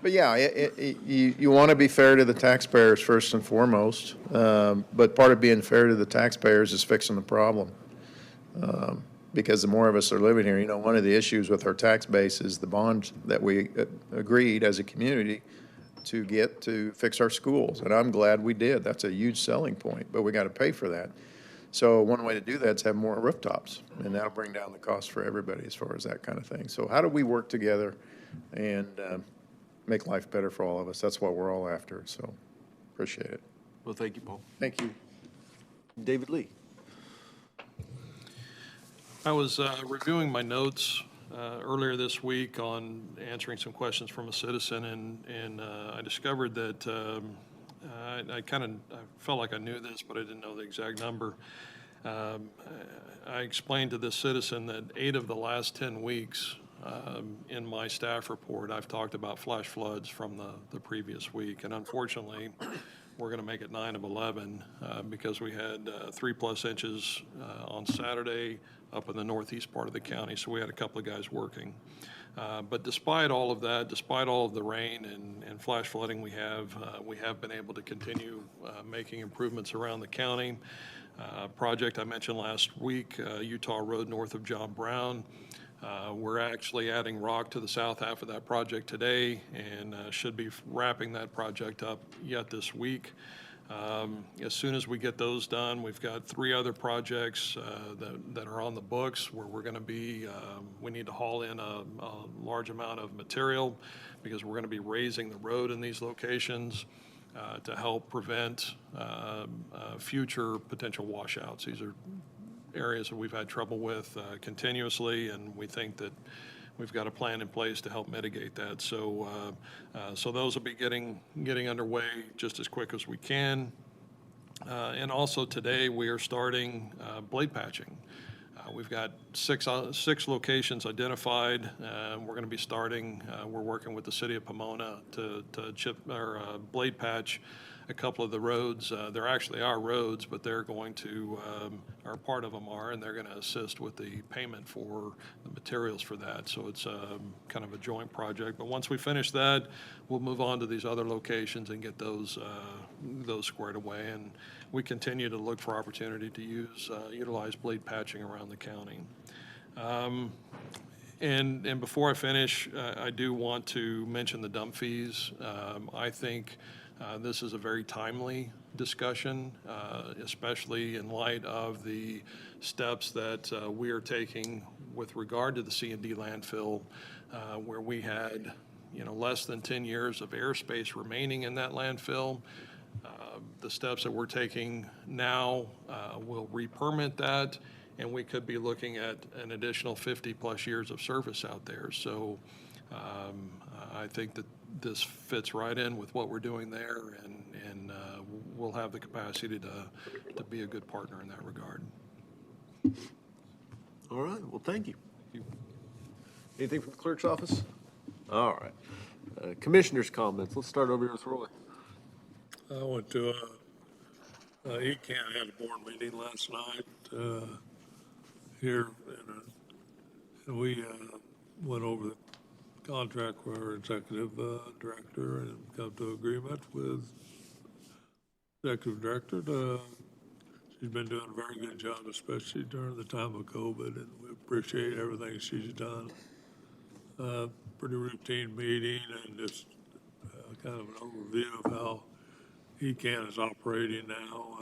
But yeah, you want to be fair to the taxpayers first and foremost, but part of being fair to the taxpayers is fixing the problem. Because the more of us are living here, one of the issues with our tax base is the bond that we agreed as a community to get to fix our schools, and I'm glad we did. That's a huge selling point, but we got to pay for that. So one way to do that is have more rooftops, and that'll bring down the cost for everybody as far as that kind of thing. So how do we work together and make life better for all of us? That's what we're all after, so appreciate it. Well, thank you, Paul. Thank you. David Lee. I was reviewing my notes earlier this week on answering some questions from a citizen, and I discovered that I felt like I knew this, but I didn't know the exact number. I explained to this citizen that 8 of the last 10 weeks in my staff report, I've talked about flash floods from the previous week, and unfortunately, we're going to make it 9 of 11 because we had 3+ inches on Saturday up in the northeast part of the county, so we had a couple of guys working. But despite all of that, despite all of the rain and flash flooding we have been able to continue making improvements around the county. Project I mentioned last week, Utah Road north of John Brown. We're actually adding rock to the south half of that project today and should be wrapping that project up yet this week. As soon as we get those done, we've got 3 other projects that are on the books where we're going to be, we need to haul in a large amount of material because we're going to be raising the road in these locations to help prevent future potential washouts. These are areas that we've had trouble with continuously, and we think that we've got a plan in place to help mitigate that. So those will be getting underway just as quick as we can. And also today we are starting blade patching. We've got six locations identified. We're going to be starting. We're working with the city of Pomona to chip or blade patch a couple of the roads. There actually are roads, but they're going to, or part of them are, and they're going to assist with the payment for the materials for that. So it's kind of a joint project. But once we finish that, we'll move on to these other locations and get those squared away. And we continue to look for opportunity to utilize blade patching around the county. And before I finish, I do want to mention the dump fees. I think this is a very timely discussion, especially in light of the steps that we are taking with regard to the C&D landfill, where we had, less than 10 years of airspace remaining in that landfill. The steps that we're taking now will re-permit that, and we could be looking at an additional 50+ years of service out there. So I think that this fits right in with what we're doing there, and we'll have the capacity to be a good partner in that regard. All right, well, thank you. Anything from the clerk's office? All right. Commissioners' comments. Let's start over here with Roy. I went to ECAN had a board meeting last night here, and we went over the contract for our executive director and come to agreement with executive director. She's been doing a very good job, especially during the time of COVID, and we appreciate everything she's done. Pretty routine meeting and just kind of an overview of how ECAN is operating now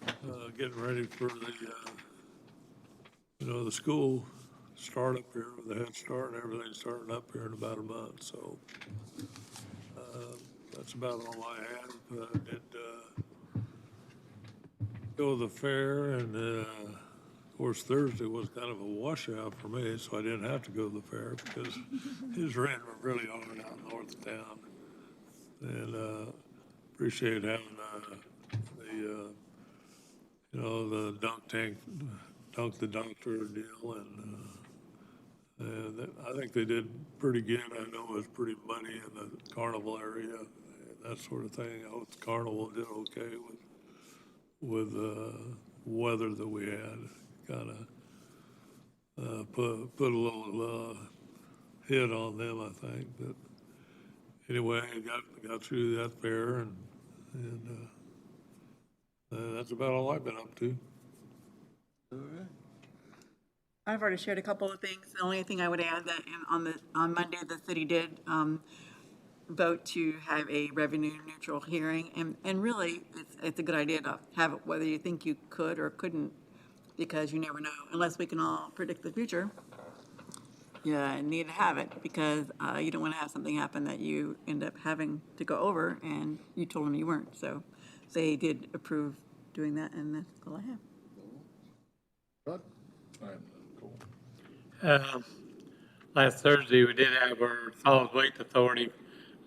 and getting ready for the school start up here with the Head Start and everything starting up here in about a month. So that's about all I have. Did go to the fair, and of course Thursday was kind of a washout for me, so I didn't have to go to the fair because his rain were really hard out north of town. And appreciate having the dunk tank, dunk the doctor deal, and I think they did pretty good. I know it was pretty muddy in the carnival area, that sort of thing. I hope the carnival did okay with the weather that we had. Kind of put a little hit on them, I think. But anyway, I got through that fair, and that's about all I've been up to. I've already shared a couple of things. The only thing I would add that on Monday, the city did vote to have a revenue neutral hearing. And really, it's a good idea to have it whether you think you could or couldn't, because you never know, unless we can all predict the future. Yeah, need to have it because you don't want to have something happen that you end up having to go over and you told them you weren't. So they did approve doing that, and that's all I have. Rod? Last Thursday, we did have our Solid Waste Authority,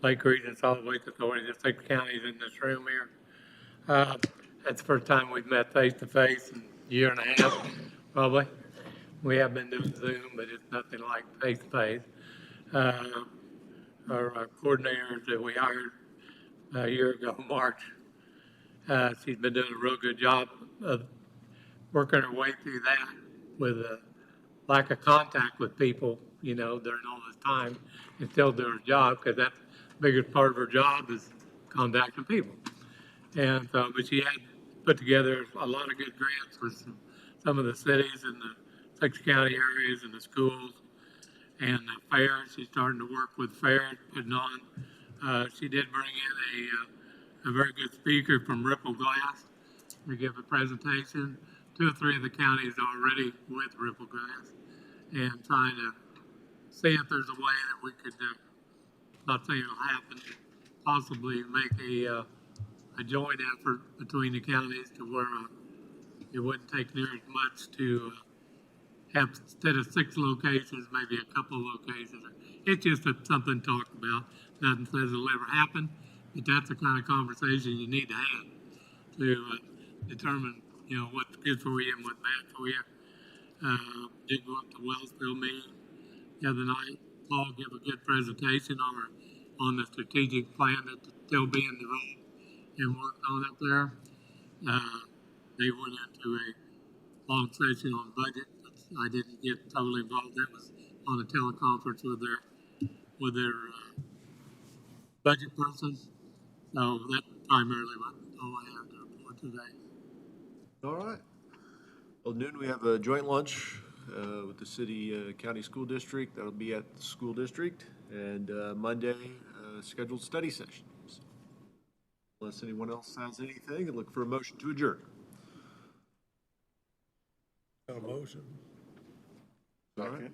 Lake Region Solid Waste Authority, the 6 counties in this room here. That's the first time we've met face to face in a year and a half, probably. We have been doing Zoom, but it's nothing like face to face. Our coordinator that we hired a year ago, March, she's been doing a real good job of working her way through that with a lack of contact with people, you know, during all this time, and still do her job, because that's the biggest part of her job is contacting people. And so, but she had put together a lot of good grants with some of the cities and the 6 county areas and the schools and the fairs. She's starting to work with fairs, putting on. She did bring in a very good speaker from Ripple Glass to give a presentation. 2 or 3 of the counties are already with Ripple Glass, and trying to see if there's a way that we could, not saying it'll happen, possibly make a joint effort between the counties to where it wouldn't take near as much to have, instead of 6 locations, maybe a couple of locations. It's just something to talk about. Nothing says it'll ever happen, but that's the kind of conversation you need to have to determine, you know, what's good for you and what's bad for you. Did go up to Wellsville meeting the other night. Paul gave a good presentation on the strategic plan that's still being developed and worked on up there. They went into a long session on budget. I didn't get totally involved. That was on a teleconference with their budget person. So that's primarily all I have to report today. All right. Well, noon, we have a joint lunch with the city county school district. That'll be at the school district. And Monday, scheduled study sessions. Unless anyone else has anything, I look for a motion to adjourn. Got a motion? All right.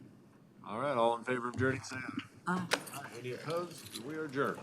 All right, all in favor of adjourning, say aye. Aye. Any opposed? We are adjourned.